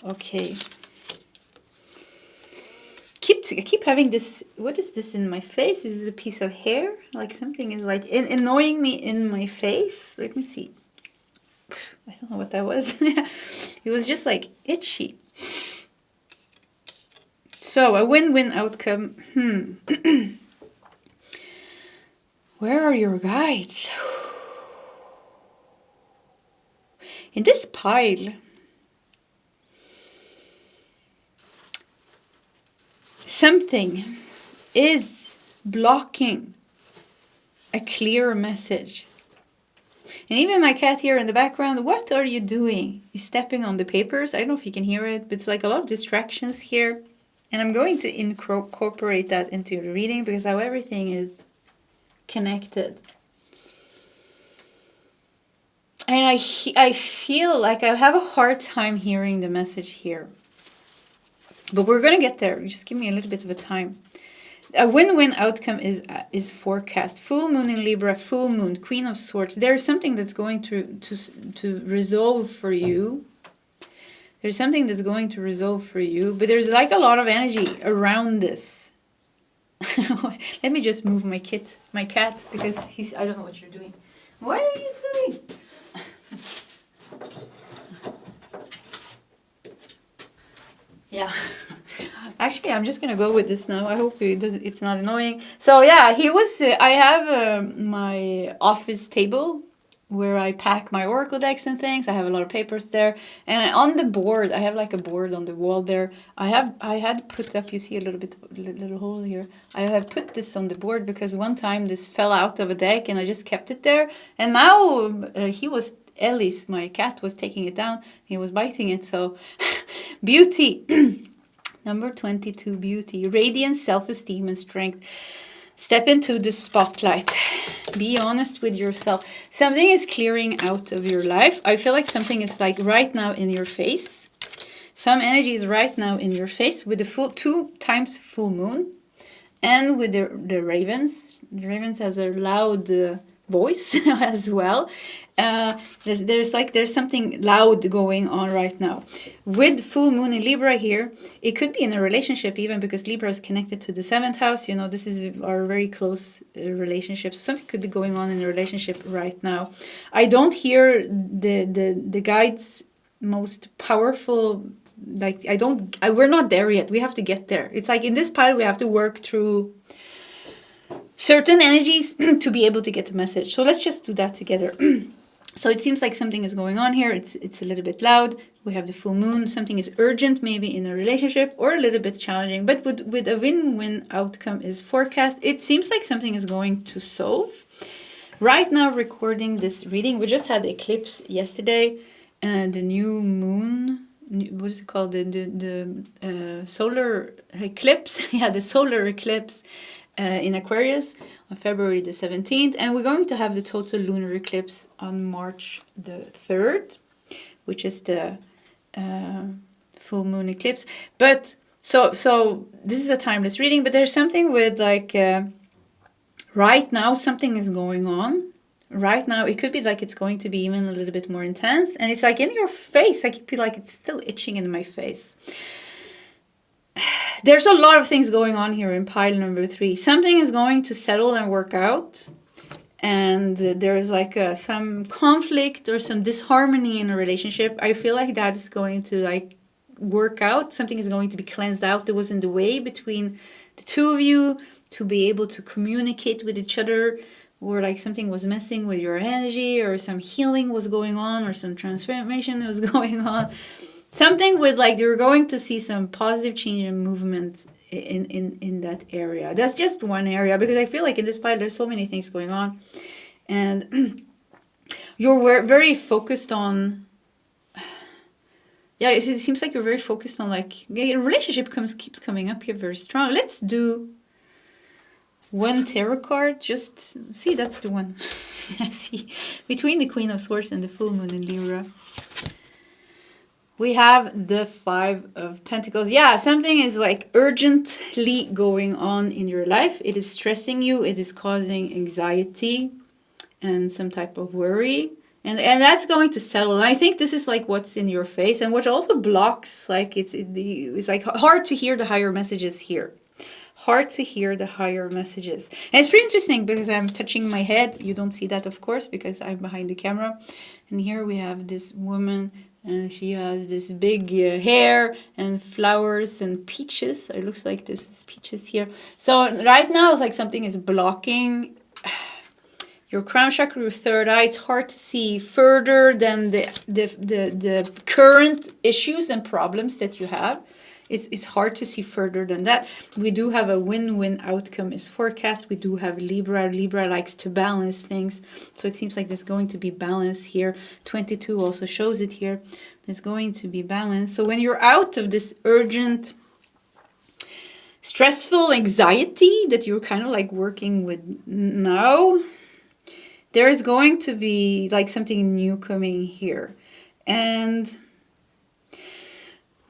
Okay. I keep having this. What is this in my face? Is this a piece of hair? Like something is like annoying me in my face. Let me see. I don't know what that was. It was just like itchy. So a win-win outcome. Where are your guides? In this pile, something is blocking a clear message. And even my cat here in the background, what are you doing? He's stepping on the papers. I don't know if you can hear it, but it's like a lot of distractions here. And I'm going to incorporate that into the reading because how everything is connected. And I feel like I have a hard time hearing the message here. But we're going to get there. Just give me a little bit of a time. A win-win outcome is forecast. Full moon in Libra, full moon, Queen of Swords. There's something that's going to resolve for you. There's something that's going to resolve for you. But there's like a lot of energy around this. Let me just move my cat, because I don't know what you're doing. What are you doing? Yeah. Actually, I'm just gonna go with this now. I hope it's not annoying. So yeah, I have my office table where I pack my oracle decks and things. I have a lot of papers there, and on the board, I have like a board on the wall there. I had put up. You see a little hole here. I have put this on the board because one time this fell out of a deck, and I just kept it there. And now Ellis, my cat, was taking it down. He was biting it. So beauty. Number 22, beauty, radiance, self-esteem, and strength. Step into the spotlight. Be honest with yourself. Something is clearing out of your life. I feel like something is like right now in your face. Some energy is right now in your face with the 2 times full moon. And with the ravens. The ravens has a loud voice as well. There's something loud going on right now. With full moon in Libra here, it could be in a relationship even, because Libra is connected to the 7th house. You know, this is our very close relationships. Something could be going on in a relationship right now. I don't hear the guides most powerful. Like we're not there yet. We have to get there. It's like in this pile we have to work through certain energies to be able to get the message. So let's just do that together. So it seems like something is going on here. It's a little bit loud. We have the full moon. Something is urgent, maybe in a relationship, or a little bit challenging. But with a win-win outcome is forecast. It seems like something is going to solve. Right now, recording this reading, we just had the eclipse yesterday, and the new moon. What is it called? The solar eclipse. Yeah, the solar eclipse. In Aquarius on February the 17th, and we're going to have the total lunar eclipse on March the 3rd, which is the full moon eclipse. But so this is a timeless reading, but there's something with like right now something is going on. Right now it could be like it's going to be even a little bit more intense, and it's like in your face. I feel like it's still itching in my face. There's a lot of things going on here in pile number 3. Something is going to settle and work out. And there's like some conflict or some disharmony in a relationship. I feel like that is going to like work out. Something is going to be cleansed out that was in the way between the two of you to be able to communicate with each other. Or like something was messing with your energy, or some healing was going on, or some transformation was going on. Something with like you're going to see some positive change and movement in that area. That's just one area, because I feel like in this pile there's so many things going on, and you're very focused on. Yeah, it seems like you're very focused on like a relationship keeps coming up here very strong. Let's do one tarot card. Just see, that's the one. I see between the Queen of Swords and the full moon in Libra. We have the 5 of Pentacles. Yeah, something is like urgently going on in your life. It is stressing you. It is causing anxiety and some type of worry. And that's going to settle. And I think this is like what's in your face, and what also blocks, like it's like hard to hear the higher messages here. Hard to hear the higher messages. And it's pretty interesting because I'm touching my head. You don't see that, of course, because I'm behind the camera. And here we have this woman, and she has this big hair and flowers and peaches. It looks like this is peaches here. So right now it's like something is blocking your crown chakra, your third eye. It's hard to see further than the current issues and problems that you have. It's hard to see further than that. We do have a win-win outcome is forecast. We do have Libra. Libra likes to balance things. So it seems like there's going to be balance here. 22 also shows it here. There's going to be balance. So when you're out of this urgent, stressful anxiety that you're kind of like working with now, there is going to be like something new coming here. And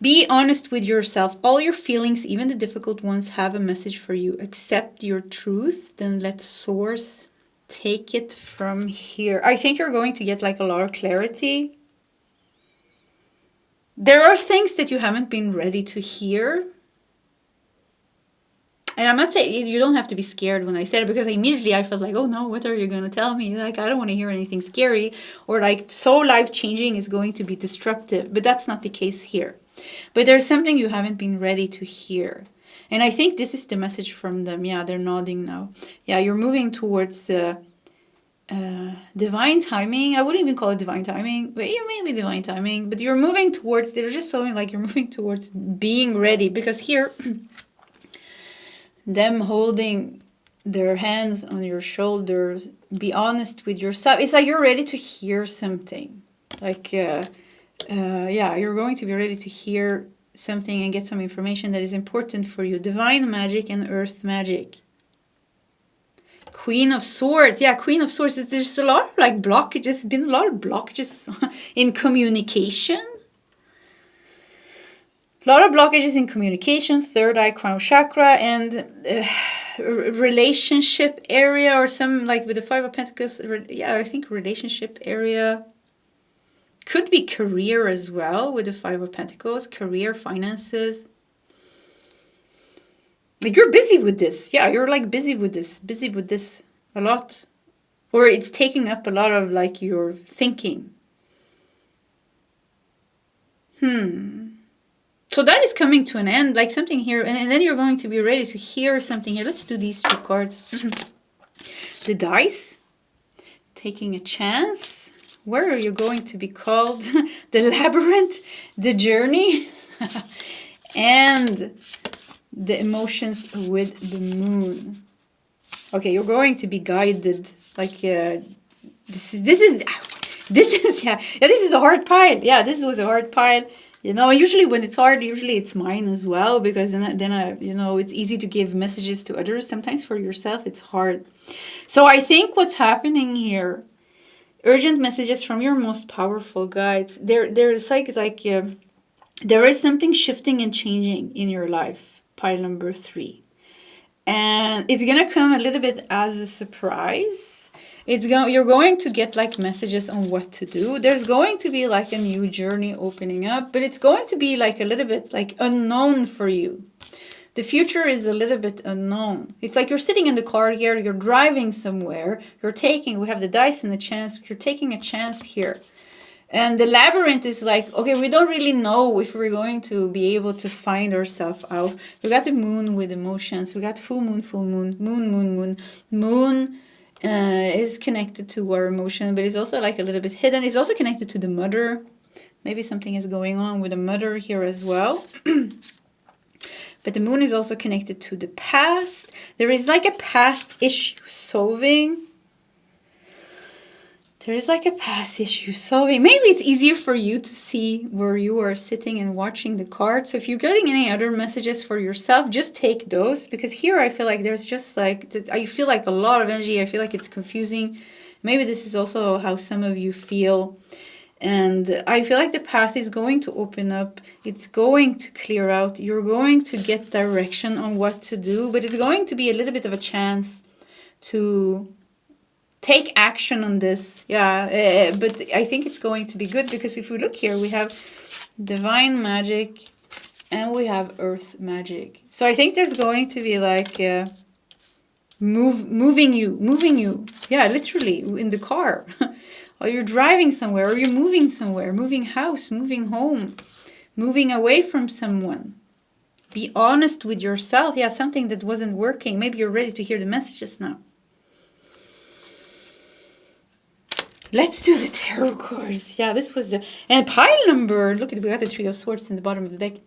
be honest with yourself. All your feelings, even the difficult ones, have a message for you. Accept your truth. Then let source take it from here. I think you're going to get like a lot of clarity. There are things that you haven't been ready to hear. And I'm not saying you don't have to be scared when I said it, because immediately I felt like, oh no, what are you going to tell me? Like, I don't want to hear anything scary, or like so life-changing is going to be disruptive. But that's not the case here. But there's something you haven't been ready to hear. And I think this is the message from them. Yeah, they're nodding now. Yeah, you're moving towards divine timing. I wouldn't even call it divine timing, but yeah, maybe divine timing. But you're moving towards, they're just showing like you're moving towards being ready. Because here, them holding their hands on your shoulders, be honest with yourself. It's like you're ready to hear something. Like, yeah, you're going to be ready to hear something and get some information that is important for you. Divine magic and earth magic. Queen of Swords. Yeah, Queen of Swords. There's a lot of like blockages. Been a lot of blockages in communication. A lot of blockages in communication. Third eye, crown chakra. And relationship area, or some like with the Five of Pentacles. Yeah, I think relationship area. Could be career as well with the Five of Pentacles, career, finances. Like you're busy with this. Yeah, you're like busy with this a lot. Or it's taking up a lot of like your thinking. So that is coming to an end, like something here. And then you're going to be ready to hear something here. Let's do these two cards. The dice. Taking a chance. Where are you going to be called? The labyrinth, the journey, and the emotions with the moon. Okay, you're going to be guided. Like this is yeah, this is a hard pile. Yeah, this was a hard pile. You know, usually when it's hard, usually it's mine as well, because then I, you know, it's easy to give messages to others. Sometimes for yourself, it's hard. So I think what's happening here. Urgent messages from your most powerful guides. There's like there is something shifting and changing in your life. Pile number 3, and it's gonna come a little bit as a surprise. You're going to get like messages on what to do. There's going to be like a new journey opening up, but it's going to be like a little bit like unknown for you. The future is a little bit unknown. It's like you're sitting in the car here, you're driving somewhere, we have the dice and the chance, you're taking a chance here. And the labyrinth is like, okay, we don't really know if we're going to be able to find ourselves out. We got the moon with emotions, we got full moon, moon. Moon is connected to our emotion, but it's also like a little bit hidden. It's also connected to the mother. Maybe something is going on with the mother here as well. But the moon is also connected to the past. There is like a past issue solving. Maybe it's easier for you to see where you are sitting and watching the cards. So if you're getting any other messages for yourself, just take those. Because here I feel like there's just like, I feel like a lot of energy. I feel like it's confusing. Maybe this is also how some of you feel. And I feel like the path is going to open up. It's going to clear out. You're going to get direction on what to do. But it's going to be a little bit of a chance to take action on this. Yeah, but I think it's going to be good. Because if we look here, we have divine magic and we have earth magic. So I think there's going to be like moving you. Yeah, literally in the car. Or you're driving somewhere, or you're moving somewhere, moving house, moving home, moving away from someone. Be honest with yourself. Yeah, something that wasn't working. Maybe you're ready to hear the messages now. Let's do the tarot cards. Yeah, this was the... And pile number... Look, we got the Three of Swords in the bottom of the deck.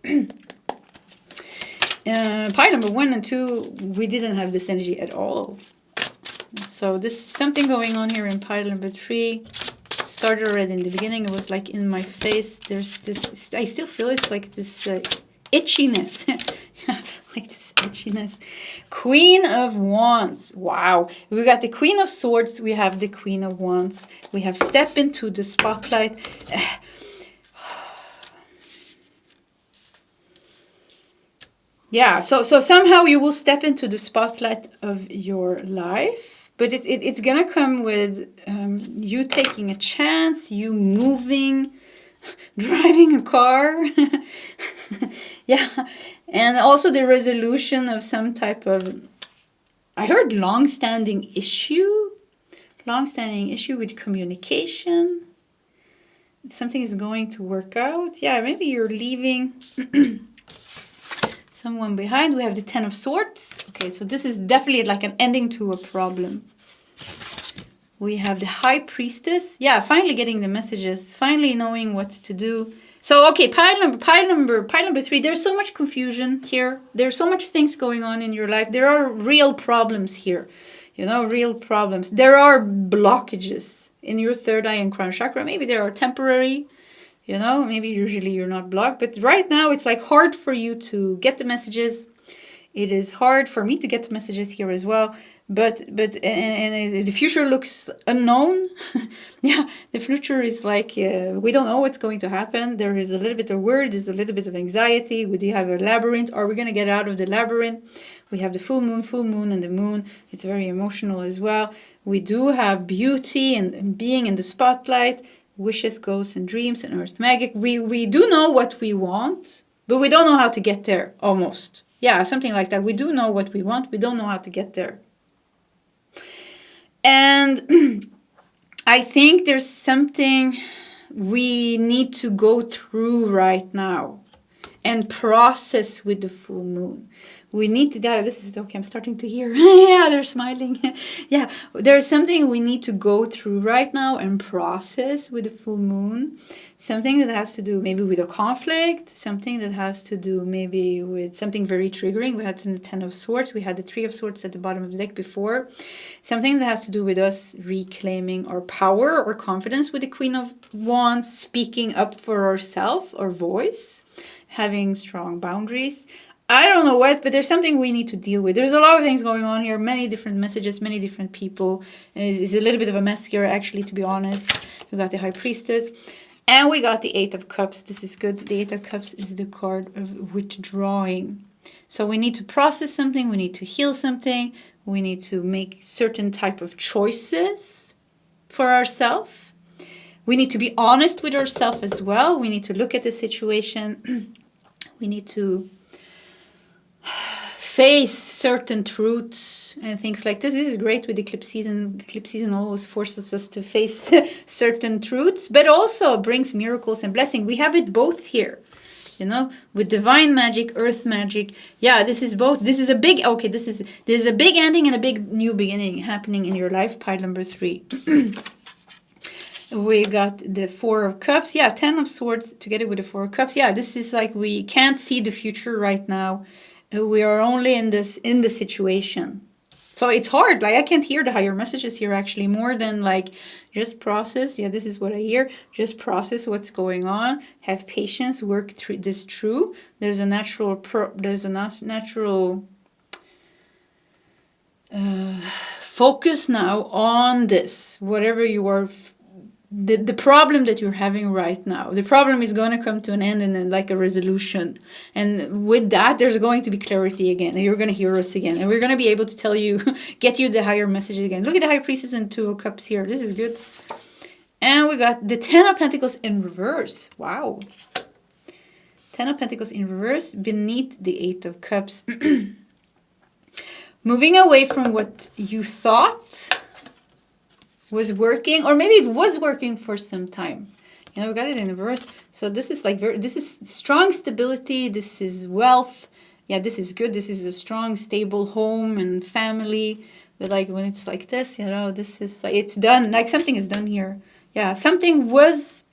Pile number 1 and 2, we didn't have this energy at all. So this is something going on here in pile number 3. Started already in the beginning. It was like in my face. There's this, I still feel it, like this itchiness. Like this itchiness. Queen of Wands. Wow. We got the Queen of Swords. We have the Queen of Wands. We have step into the spotlight. Yeah, so somehow you will step into the spotlight of your life. But it's going to come with you taking a chance, you moving, driving a car. Yeah. And also the resolution of some type of, I heard long-standing issue with communication. Something is going to work out. Yeah, maybe you're leaving someone behind. We have the Ten of Swords. Okay, so this is definitely like an ending to a problem. We have the High Priestess. Yeah, finally getting the messages. Finally knowing what to do. So, okay, pile number 3. There's so much confusion here. There's so much things going on in your life. There are real problems here. You know, real problems. There are blockages in your third eye and crown chakra. Maybe they are temporary. You know, maybe usually you're not blocked. But right now, it's like hard for you to get the messages. It is hard for me to get the messages here as well. But the future looks unknown. Yeah, the future is like, we don't know what's going to happen. There is a little bit of worry. There's a little bit of anxiety. We do have a labyrinth. Are we going to get out of the labyrinth? We have the full moon and the moon. It's very emotional as well. We do have beauty and being in the spotlight, wishes, goals, and dreams, and earth magic. We do know what we want, but we don't know how to get there, almost. Yeah, something like that. We do know what we want. We don't know how to get there. And I think there's something we need to go through right now and process with the full moon. We need to, this is okay, I'm starting to hear, yeah, they're smiling. Yeah, there's something we need to go through right now and process with the full moon. Something that has to do maybe with a conflict, something that has to do maybe with something very triggering. We had the 10 of Swords, we had the 3 of Swords at the bottom of the deck before. Something that has to do with us reclaiming our power or confidence with the Queen of Wands, speaking up for ourselves, our voice, having strong boundaries. I don't know what, but there's something we need to deal with. There's a lot of things going on here, many different messages, many different people. It's a little bit of a mess here, actually, to be honest. We got the High Priestess, and we got the 8 of Cups. This is good. The 8 of Cups is the card of withdrawing. So we need to process something, we need to heal something, we need to make certain type of choices for ourselves. We need to be honest with ourselves as well. We need to look at the situation. We need to face certain truths and things like this. This is great with eclipse season. Eclipse season always forces us to face certain truths, but also brings miracles and blessing. We have it both here, you know, with divine magic, earth magic. Yeah, this is both. This is a big, okay, this is a big ending and a big new beginning happening in your life. Pile number 3. We got the 4 of Cups. Yeah, 10 of Swords together with the 4 of Cups. Yeah, this is like we can't see the future right now. We are only in the situation. So it's hard. Like I can't hear the higher messages here actually, more than like just process. Yeah, this is what I hear. Just process what's going on. Have patience. Work through this through. There's a natural focus now on this. Whatever you are. The problem that you're having right now, the problem is going to come to an end and then like a resolution. And with that, there's going to be clarity again. And you're going to hear us again. And we're going to be able to tell you, get you the higher messages again. Look at the High Priestess and 2 of Cups here. This is good. And we got the 10 of Pentacles in reverse. Wow. 10 of Pentacles in reverse beneath the 8 of Cups. Moving away from what you thought was working, or maybe it was working for some time. You know, we got it in reverse. So this is like this is strong stability. This is wealth. Yeah, this is good. This is a strong, stable home and family. But like when it's like this, you know, this is like it's done. Like something is done here. Yeah, something was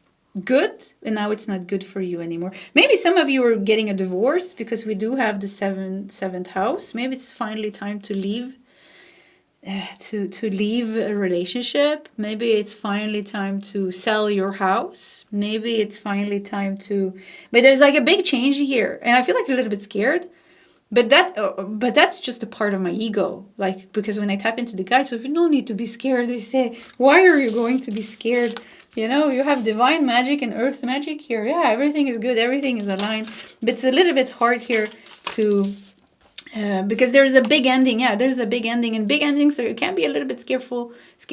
good and now it's not good for you anymore. Maybe some of you are getting a divorce because we do have the seventh house. Maybe it's finally time to leave. To leave a relationship. Maybe it's finally time to sell your house. Maybe it's finally time to, but there's like a big change here and I feel like a little bit scared, but that's just a part of my ego, like because when I tap into the guides, we no need to be scared. They say, why are you going to be scared? You know, you have divine magic and earth magic here. Yeah, everything is good, everything is aligned, but it's a little bit hard here to because there's a big ending. Yeah, there's a big ending, and big endings so it can be a little bit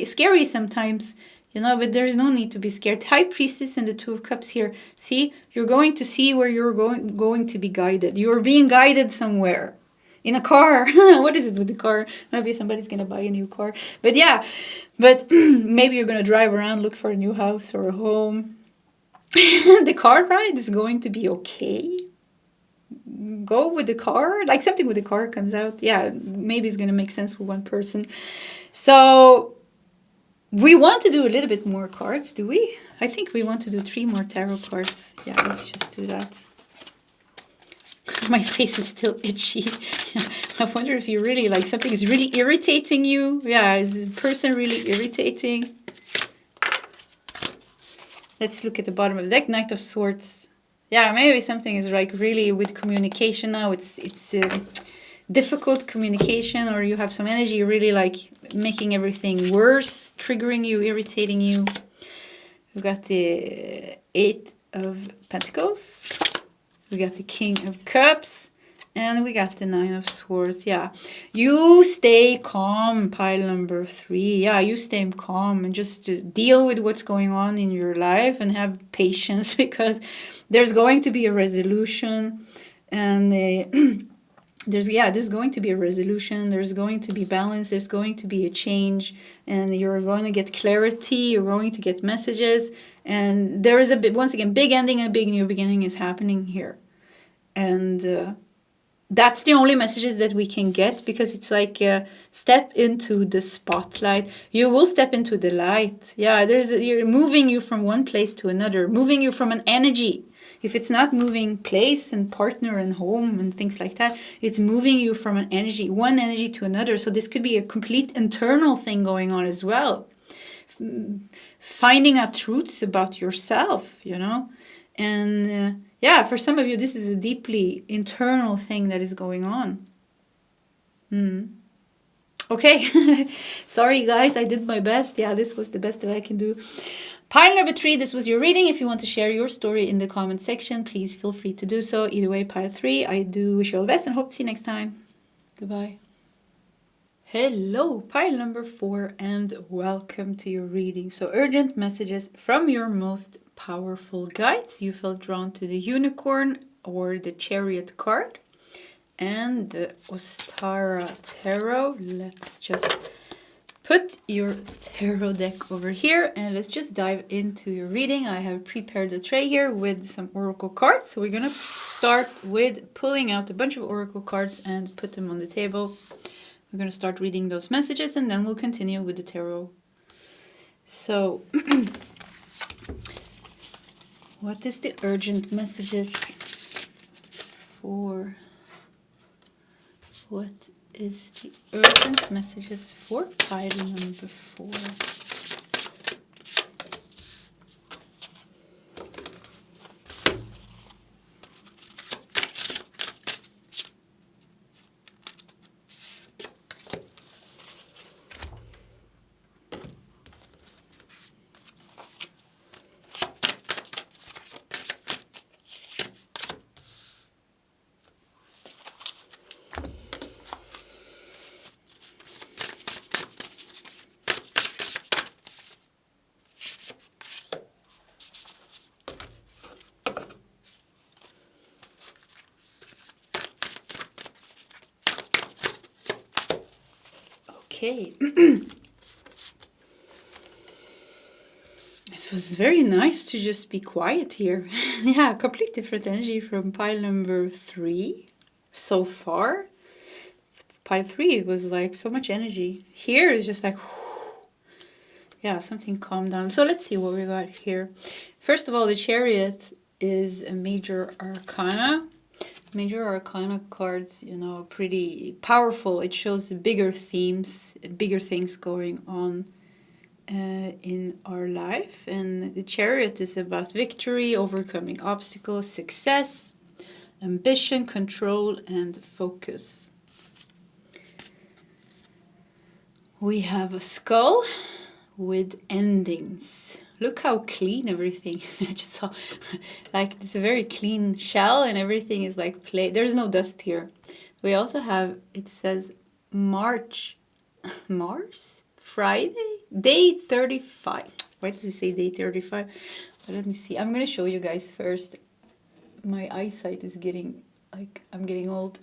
scary sometimes, you know, but there's no need to be scared. High Priestess and the 2 of Cups here. See, you're going to see where you're going to be guided. You're being guided somewhere. In a car. What is it with the car? Maybe somebody's going to buy a new car. But yeah, but maybe you're going to drive around, look for a new house or a home. The car ride is going to be okay. Go with the car, like something with the car comes out. Yeah, maybe it's going to make sense for one person. So we want to do a little bit more cards, do we? I think we want to do 3 more tarot cards. Yeah, let's just do that. My face is still itchy. I wonder if you really like something is really irritating you. Yeah, is this person really irritating? Let's look at the bottom of the deck. Knight of Swords. Yeah, maybe something is like really with communication now. It's difficult communication, or you have some energy really like making everything worse, triggering you, irritating you. We've got the 8 of Pentacles. We got the King of Cups. And we got the 9 of Swords. Yeah. You stay calm, pile number 3. Yeah, you stay calm and just deal with what's going on in your life and have patience because there's going to be a resolution. And there's going to be a resolution. There's going to be balance. There's going to be a change. And you're going to get clarity. You're going to get messages. And there is once again, big ending and big new beginning is happening here. And that's the only messages that we can get because it's like step into the spotlight. You will step into the light. Yeah, you're moving you from one place to another, moving you from an energy. If it's not moving place and partner and home and things like that, it's moving you from an energy, one energy to another. So this could be a complete internal thing going on as well. Finding out truths about yourself, you know, and yeah, for some of you, this is a deeply internal thing that is going on. Okay. Sorry, guys. I did my best. Yeah, this was the best that I can do. Pile number 3, this was your reading. If you want to share your story in the comment section, please feel free to do so. Either way, pile 3, I do wish you all the best and hope to see you next time. Goodbye. Hello, pile number 4, and welcome to your reading. So urgent messages from your most powerful guides. You felt drawn to the unicorn or the chariot card and the Ostara tarot. Let's just put your tarot deck over here and let's just dive into your reading. I have prepared a tray here with some oracle cards. So we're going to start with pulling out a bunch of oracle cards and put them on the table. We're going to start reading those messages and then we'll continue with the tarot. So what is the urgent messages for? What is the urgent messages for pile number 4? Okay. This was very nice to just be quiet here. Yeah, complete different energy from pile number 3 so far. Pile 3 was like so much energy. Here is just like, whew. Yeah, something calmed down. So let's see what we got here. First of all, the chariot is a major arcana. Major arcana cards, you know, pretty powerful. It shows bigger themes, bigger things going on in our life. And the chariot is about victory, overcoming obstacles, success, ambition, control, and focus. We have a skull with endings. Look how clean everything. I just saw, like, it's a very clean shell and everything is like play. There's no dust here. We also have, it says Mars, Friday, day 35. Why does it say day 35? But let me see. I'm going to show you guys first. My eyesight is getting, like, I'm getting old.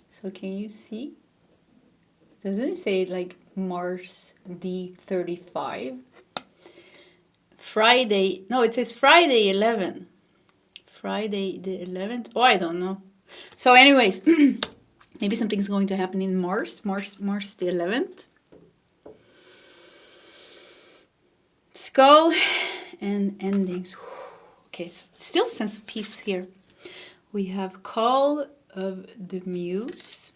So can you see? Doesn't it say like Mars D35? Friday, no, it says Friday 11. Friday the 11th. Oh, I don't know. So anyways, maybe something's going to happen in Mars the 11th. Skull and endings. Okay, so still sense of peace here. We have Call of the Muse.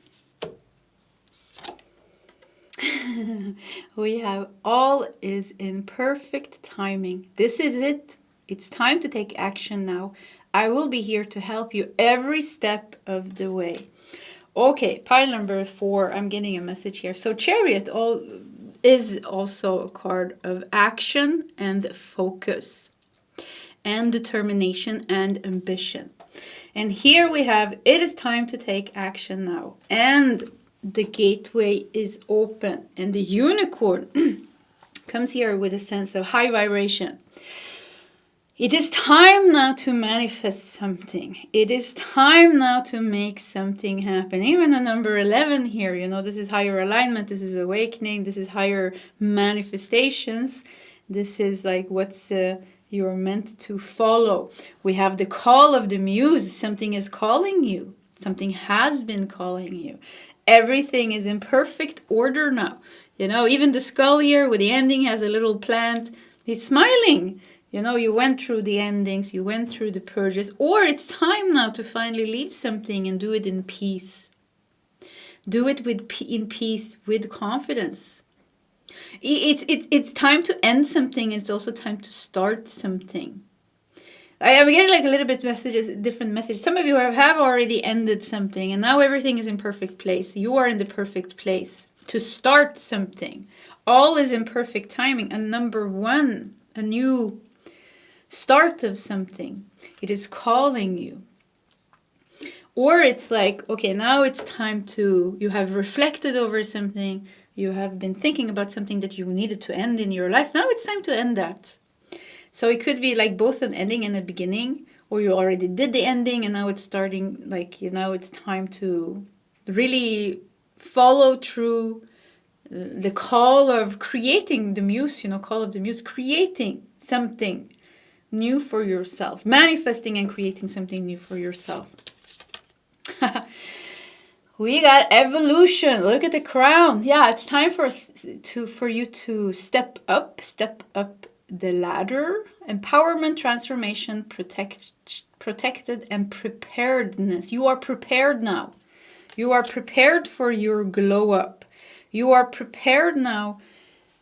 We have all is in perfect timing. This is it. It's time to take action now. I will be here to help you every step of the way. Okay, pile number 4. I'm getting a message here. So Chariot is also a card of action and focus and determination and ambition. And here we have, it is time to take action now. And the gateway is open. And the unicorn comes here with a sense of high vibration. It is time now to manifest something. It is time now to make something happen. Even the number 11 here, you know, this is higher alignment, this is awakening, this is higher manifestations. This is like what's you're meant to follow. We have the call of the muse. Something is calling you. Something has been calling you. Everything is in perfect order now. You know, even the skull here with the ending has a little plant. He's smiling. You know, you went through the endings, you went through the purges, or it's time now to finally leave something and do it in peace. Do it in peace, with confidence. It's time to end something. It's also time to start something. I'm getting like a little bit messages, different messages. Some of you have already ended something, and now everything is in perfect place. You are in the perfect place to start something. All is in perfect timing. And number one, a new start of something. It is calling you. Or it's like, okay, now it's time to, you have reflected over something, you have been thinking about something that you needed to end in your life. Now it's time to end that. So it could be like both an ending and a beginning, or you already did the ending and now it's starting, like, you know, it's time to really follow through the call of creating the muse, you know, call of the muse, creating something new for yourself, manifesting and creating something new for yourself. We got evolution. Look at the crown. Yeah, it's time for you to step up the ladder. Empowerment, transformation, protected, and preparedness. You are prepared now. You are prepared for your glow up. You are prepared now.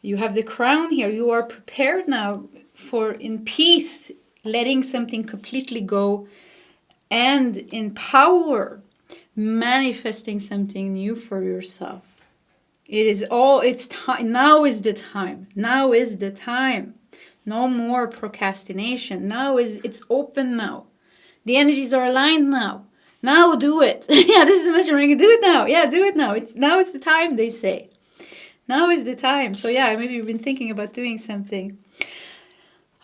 You have the crown here. You are prepared now for in peace, letting something completely go, and in power, manifesting something new for yourself. It's time. Now is the time. Now is the time. No more procrastination. It's open now. The energies are aligned now. Now do it. Yeah, this is the message. Do it now. Yeah, do it now. Now is the time, they say. Now is the time. So yeah, maybe you've been thinking about doing something.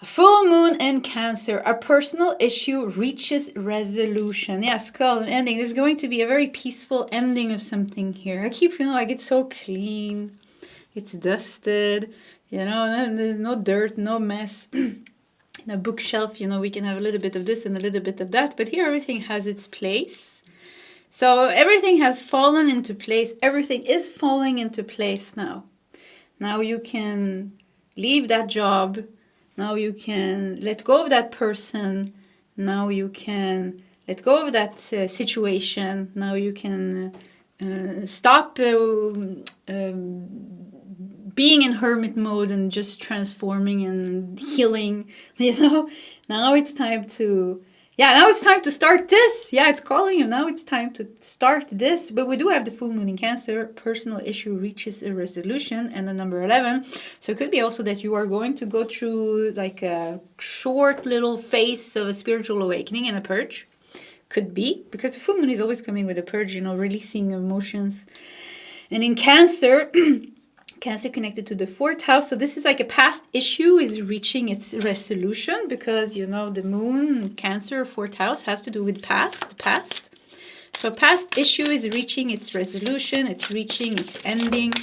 A full moon in Cancer. A personal issue reaches resolution. Yeah, skull and ending. There's going to be a very peaceful ending of something here. I keep feeling like it's so clean. It's dusted. You know, there's no dirt, no mess. In a bookshelf, you know, we can have a little bit of this and a little bit of that. But here everything has its place. So everything has fallen into place. Everything is falling into place now. Now you can leave that job. Now you can let go of that person. Now you can let go of that situation. Now you can stop being in hermit mode and just transforming and healing. You know, now it's time to... Yeah, now it's time to start this. Yeah, it's calling you. Now it's time to start this. But we do have the full moon in Cancer. Personal issue reaches a resolution. And the number 11. So it could be also that you are going to go through like a short little phase of a spiritual awakening and a purge. Could be. Because the full moon is always coming with a purge, you know, releasing emotions. And in Cancer... Cancer connected to the 4th house. So this is like a past issue is reaching its resolution because, you know, the moon, Cancer, 4th house has to do with the past. So past issue is reaching its resolution. It's reaching its ending.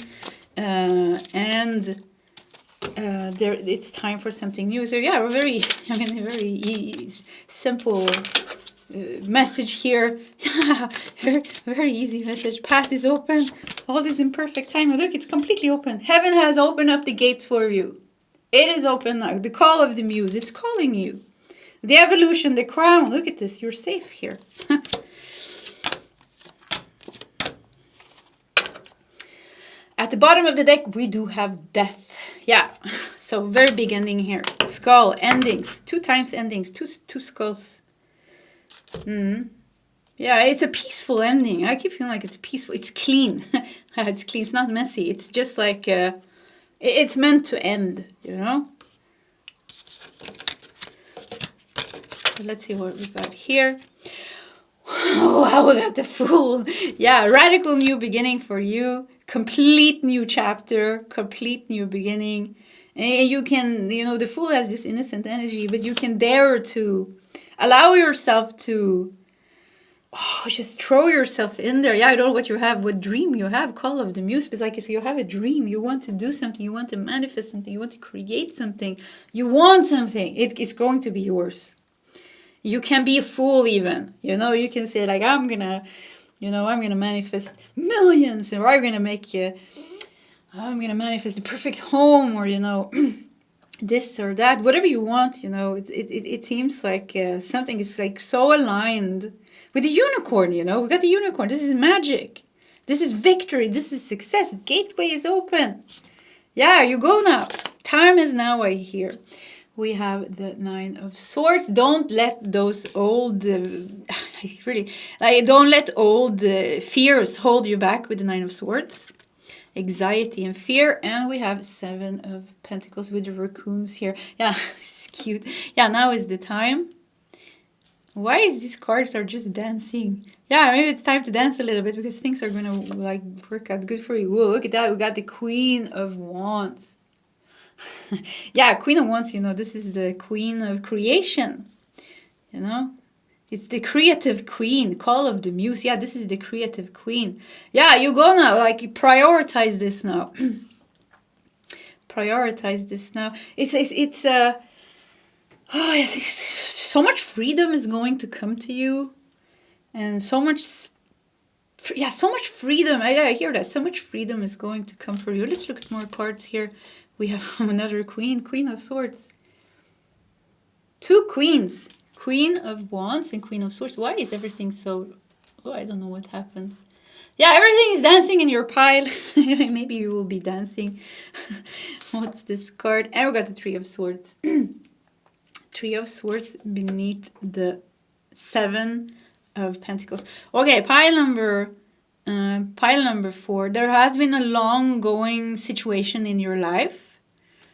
It's time for something new. So yeah, a very simple message here. Very easy message. Path is open. All is in perfect time. Look, it's completely open. Heaven has opened up the gates for you. It is open now. The call of the muse. It's calling you. The evolution, the crown. Look at this. You're safe here. At the bottom of the deck, we do have death. Yeah. So very big ending here. Skull, endings. 2 times endings. Two skulls. Yeah, it's a peaceful ending. I keep feeling like it's peaceful. It's clean. It's clean. It's not messy. It's just like it's meant to end, you know? So let's see what we got here. Oh, wow, we got the Fool. Yeah, radical new beginning for you. Complete new chapter, complete new beginning. And you can, the Fool has this innocent energy, but you can dare to allow yourself to just throw yourself in there. Yeah, I don't know what you have, what dream you have, Call of the Muse. But like I said, you have a dream. You want to do something. You want to manifest something. You want to create something. You want something. It's going to be yours. You can be a fool even. You can say like, I'm gonna manifest millions, or I'm gonna manifest the perfect home, or this or that, whatever you want. It seems like something is like so aligned with the unicorn. We got the unicorn. This is magic. This is victory. This is success. Gateway is open. Yeah, you go now. Time is now, I hear. We have the Nine of Swords. Don't let those old, don't let old fears hold you back with the Nine of Swords. Anxiety and fear. And we have Seven of Pentacles with the raccoons here. Yeah, it's cute. Yeah, now is the time. Why is these cards are just dancing? Yeah, maybe it's time to dance a little bit because things are going to like work out good for you. Whoa, look at that. We got the Queen of Wands. Yeah, Queen of Wands, this is the queen of creation. It's the creative queen, Call of the Muse. Yeah, this is the creative queen. Yeah, you go now, like prioritize this now. Prioritize this now. Oh yes, so much freedom is going to come to you, and so much freedom. I hear that. So much freedom is going to come for you. Let's look at more cards here. We have another queen, Queen of Swords. Two queens, Queen of Wands and Queen of Swords. Why is everything so... Oh, I don't know what happened. Yeah, everything is dancing in your pile. Maybe you will be dancing. What's this card? And we got the Three of Swords. Three of Swords beneath the Seven of Pentacles. Okay, pile number 4. There has been a long-going situation in your life.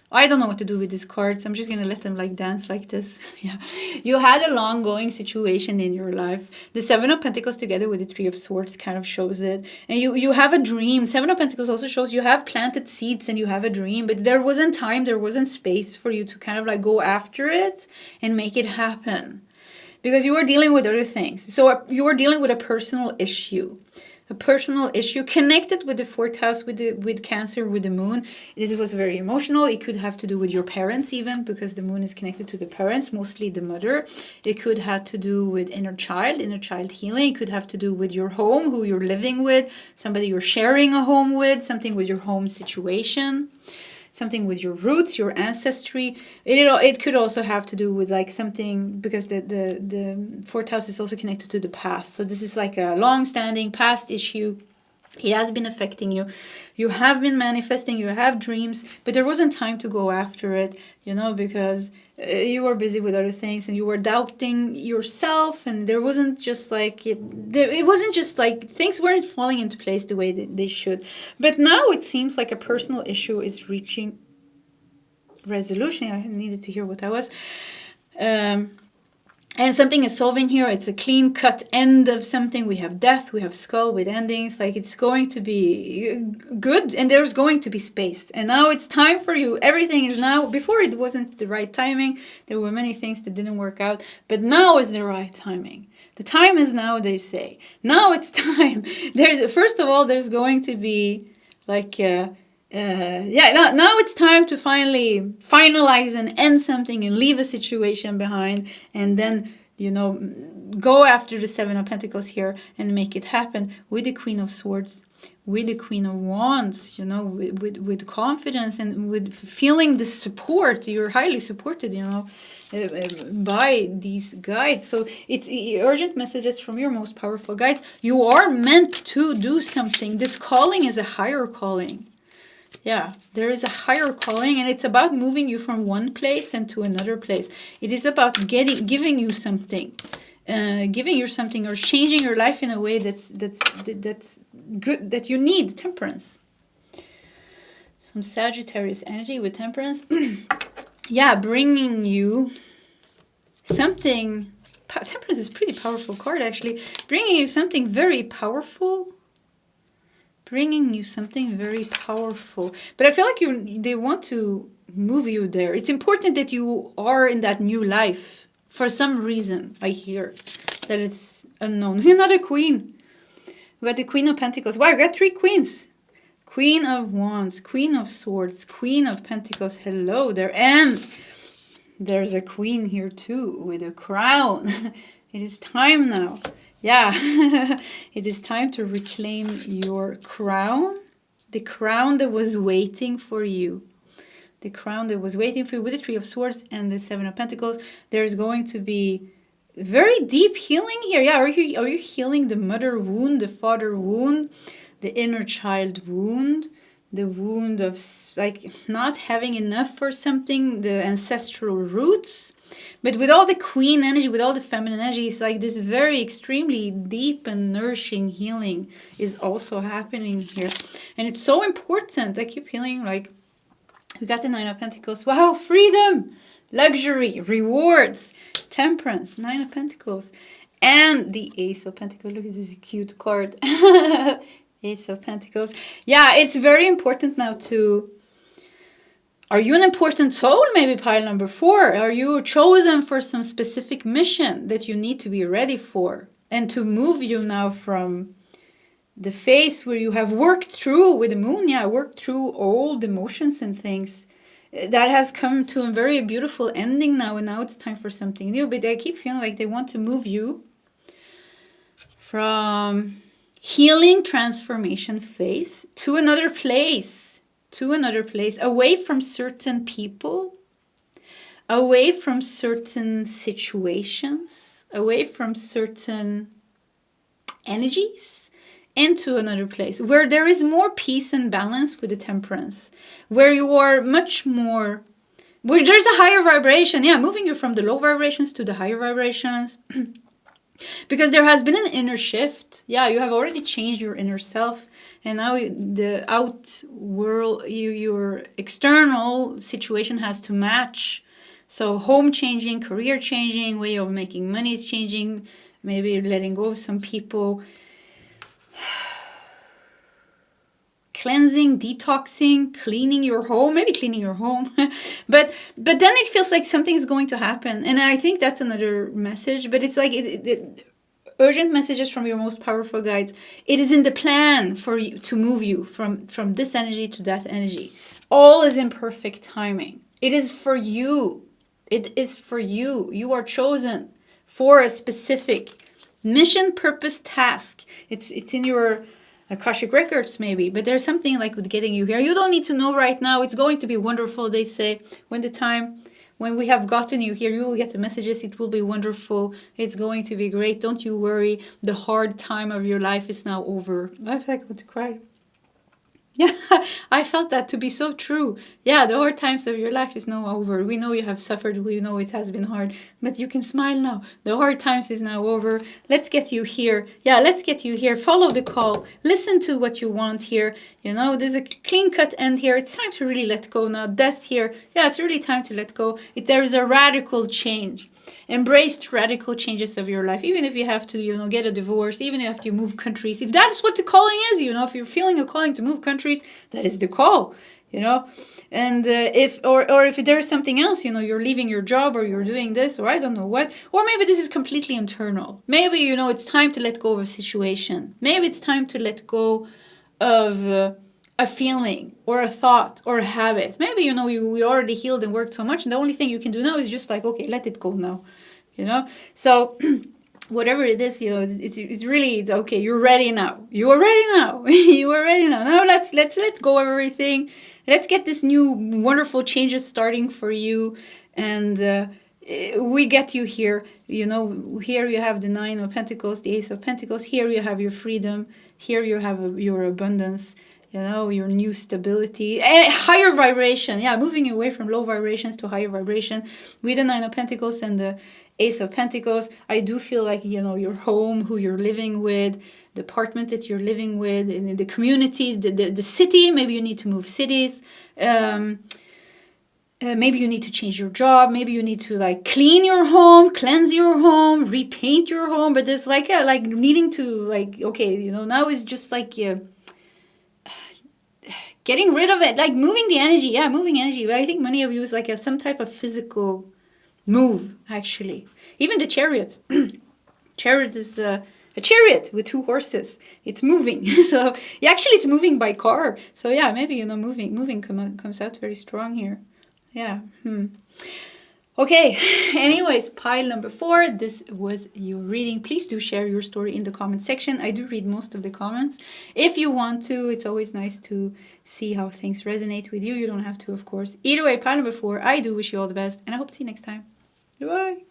I don't know what to do with these cards. I'm just going to let them like dance like this. Yeah, you had a long-going situation in your life. The Seven of Pentacles together with the Three of Swords kind of shows it. And you have a dream. Seven of Pentacles also shows you have planted seeds and you have a dream. But there wasn't time, there wasn't space for you to kind of like go after it and make it happen. Because you were dealing with other things. So you were dealing with a personal issue. A personal issue connected with the 4th house, with Cancer, with the moon. This was very emotional. It could have to do with your parents even, because the moon is connected to the parents, mostly the mother. It could have to do with inner child healing. It could have to do with your home, who you're living with, somebody you're sharing a home with, something with your home situation. Something with your roots, your ancestry. It could also have to do with like something, because the 4th house is also connected to the past. So this is like a long-standing past issue. It has been affecting you. You have been manifesting, you have dreams, but there wasn't time to go after it, because you were busy with other things and you were doubting yourself, and there wasn't just like, it wasn't just like, things weren't falling into place the way that they should. But now it seems like a personal issue is reaching resolution. I needed to hear what that was. And something is solving here. It's a clean-cut end of something. We have death, we have skull with endings. Like, it's going to be good, and there's going to be space. And now it's time for you. Everything is now... Before, it wasn't the right timing. There were many things that didn't work out. But now is the right timing. The time is now, they say. Now it's time. First of all, there's going to be, like... now it's time to finally finalize and end something and leave a situation behind, and then, go after the Seven of Pentacles here and make it happen with the Queen of Swords, with the Queen of Wands, with confidence and with feeling the support. You're highly supported, by these guides. So it's urgent messages from your most powerful guides. You are meant to do something. This calling is a higher calling. Yeah, there is a higher calling, and it's about moving you from one place and to another place. It is about giving you something, or changing your life in a way that's good, that you need. Temperance. Some Sagittarius energy with temperance. Yeah, bringing you something Temperance is a pretty powerful card, actually. Bringing you something very powerful. Bringing you something very powerful. But I feel like they want to move you there. It's important that you are in that new life. For some reason, I hear that it's unknown. Another queen. We got the Queen of Pentacles. Wow, we got 3 queens. Queen of Wands, Queen of Swords, Queen of Pentacles. Hello there. And there's a queen here too with a crown. It is time now. Yeah, it is time to reclaim your crown. The crown that was waiting for you. The crown that was waiting for you with the 3 of Swords and the 7 of Pentacles. There's going to be very deep healing here. Yeah, are you healing the mother wound, the father wound, the inner child wound, the wound of like not having enough for something, the ancestral roots? But with all the queen energy, with all the feminine energy, it's like this very extremely deep and nourishing healing is also happening here. And it's so important. I keep feeling like we got the 9 of Pentacles. Wow, freedom, luxury, rewards, temperance, 9 of Pentacles. And the Ace of Pentacles. Look at this cute card. Ace of Pentacles. Yeah, it's very important now to... Are you an important soul? Maybe pile number 4. Are you chosen for some specific mission that you need to be ready for? And to move you now from the phase where you have worked through with the moon. Yeah, worked through old emotions and things. That has come to a very beautiful ending now. And now it's time for something new. But I keep feeling like they want to move you from healing transformation phase to another place. To another place, away from certain people, away from certain situations, away from certain energies, into another place where there is more peace and balance with the temperance, where you are much more, where there's a higher vibration. Yeah, moving you from the low vibrations to the higher vibrations. Because there has been an inner shift. Yeah, you have already changed your inner self. And now the out world, your external situation has to match. So home changing, career changing, way of making money is changing. Maybe letting go of some people. Cleansing, detoxing, cleaning your home, maybe cleaning your home. but then it feels like something is going to happen. And I think that's another message. But it's like urgent messages from your most powerful guides. It is in the plan for you to move you from this energy to that energy. All is in perfect timing. It is for you. It is for you. You are chosen for a specific mission, purpose, task. It's in your Akashic records maybe, but there's something like with getting you here. You don't need to know right now. It's going to be wonderful, they say. When we have gotten you here, you will get the messages. It will be wonderful. It's going to be great. Don't you worry. The hard time of your life is now over. I feel like I want to cry. Yeah, I felt that to be so true. Yeah, the hard times of your life is now over. We know you have suffered. We know it has been hard. But you can smile now. The hard times is now over. Let's get you here. Yeah, let's get you here. Follow the call. Listen to what you want here. You know, there's a clean-cut end here. It's time to really let go now. Death here. Yeah, it's really time to let go. There's a radical change. Embrace radical changes of your life, even if you have to, get a divorce, even if you move countries. If that's what the calling is, if you're feeling a calling to move countries, that is the call, And if there's something else, you're leaving your job or you're doing this or I don't know what, or maybe this is completely internal. Maybe, it's time to let go of a situation. Maybe it's time to let go of a feeling or a thought or a habit. Maybe, we already healed and worked so much and the only thing you can do now is just like, okay, let it go now, So whatever it is, it's really, okay, you're ready now. You are ready now. You are ready now. Now let's let go of everything. Let's get this new wonderful changes starting for you. And we get you here. Here you have the 9 of Pentacles, the Ace of Pentacles. Here you have your freedom. Here you have your abundance. Your new stability, and higher vibration. Yeah, moving away from low vibrations to higher vibration. With the 9 of Pentacles and the Ace of Pentacles, I do feel like, your home, who you're living with, the apartment that you're living with, in the community, the city, maybe you need to move cities. maybe you need to change your job. Maybe you need to like clean your home, cleanse your home, repaint your home. But there's like a like needing to like, okay, you know, now it's just like getting rid of it, like moving the energy. Yeah, moving energy. But I think many of you is like some type of physical move, actually. Even the chariot. Chariot is a chariot with 2 horses. It's moving. So yeah, actually it's moving by car. So yeah, maybe, you know, moving comes out very strong here. Yeah. Okay. Anyways, pile number 4. This was your reading. Please do share your story in the comment section. I do read most of the comments. If you want to, it's always nice to see how things resonate with you. You don't have to, of course. Either way, pile number 4. I do wish you all the best, and I hope to see you next time. Bye.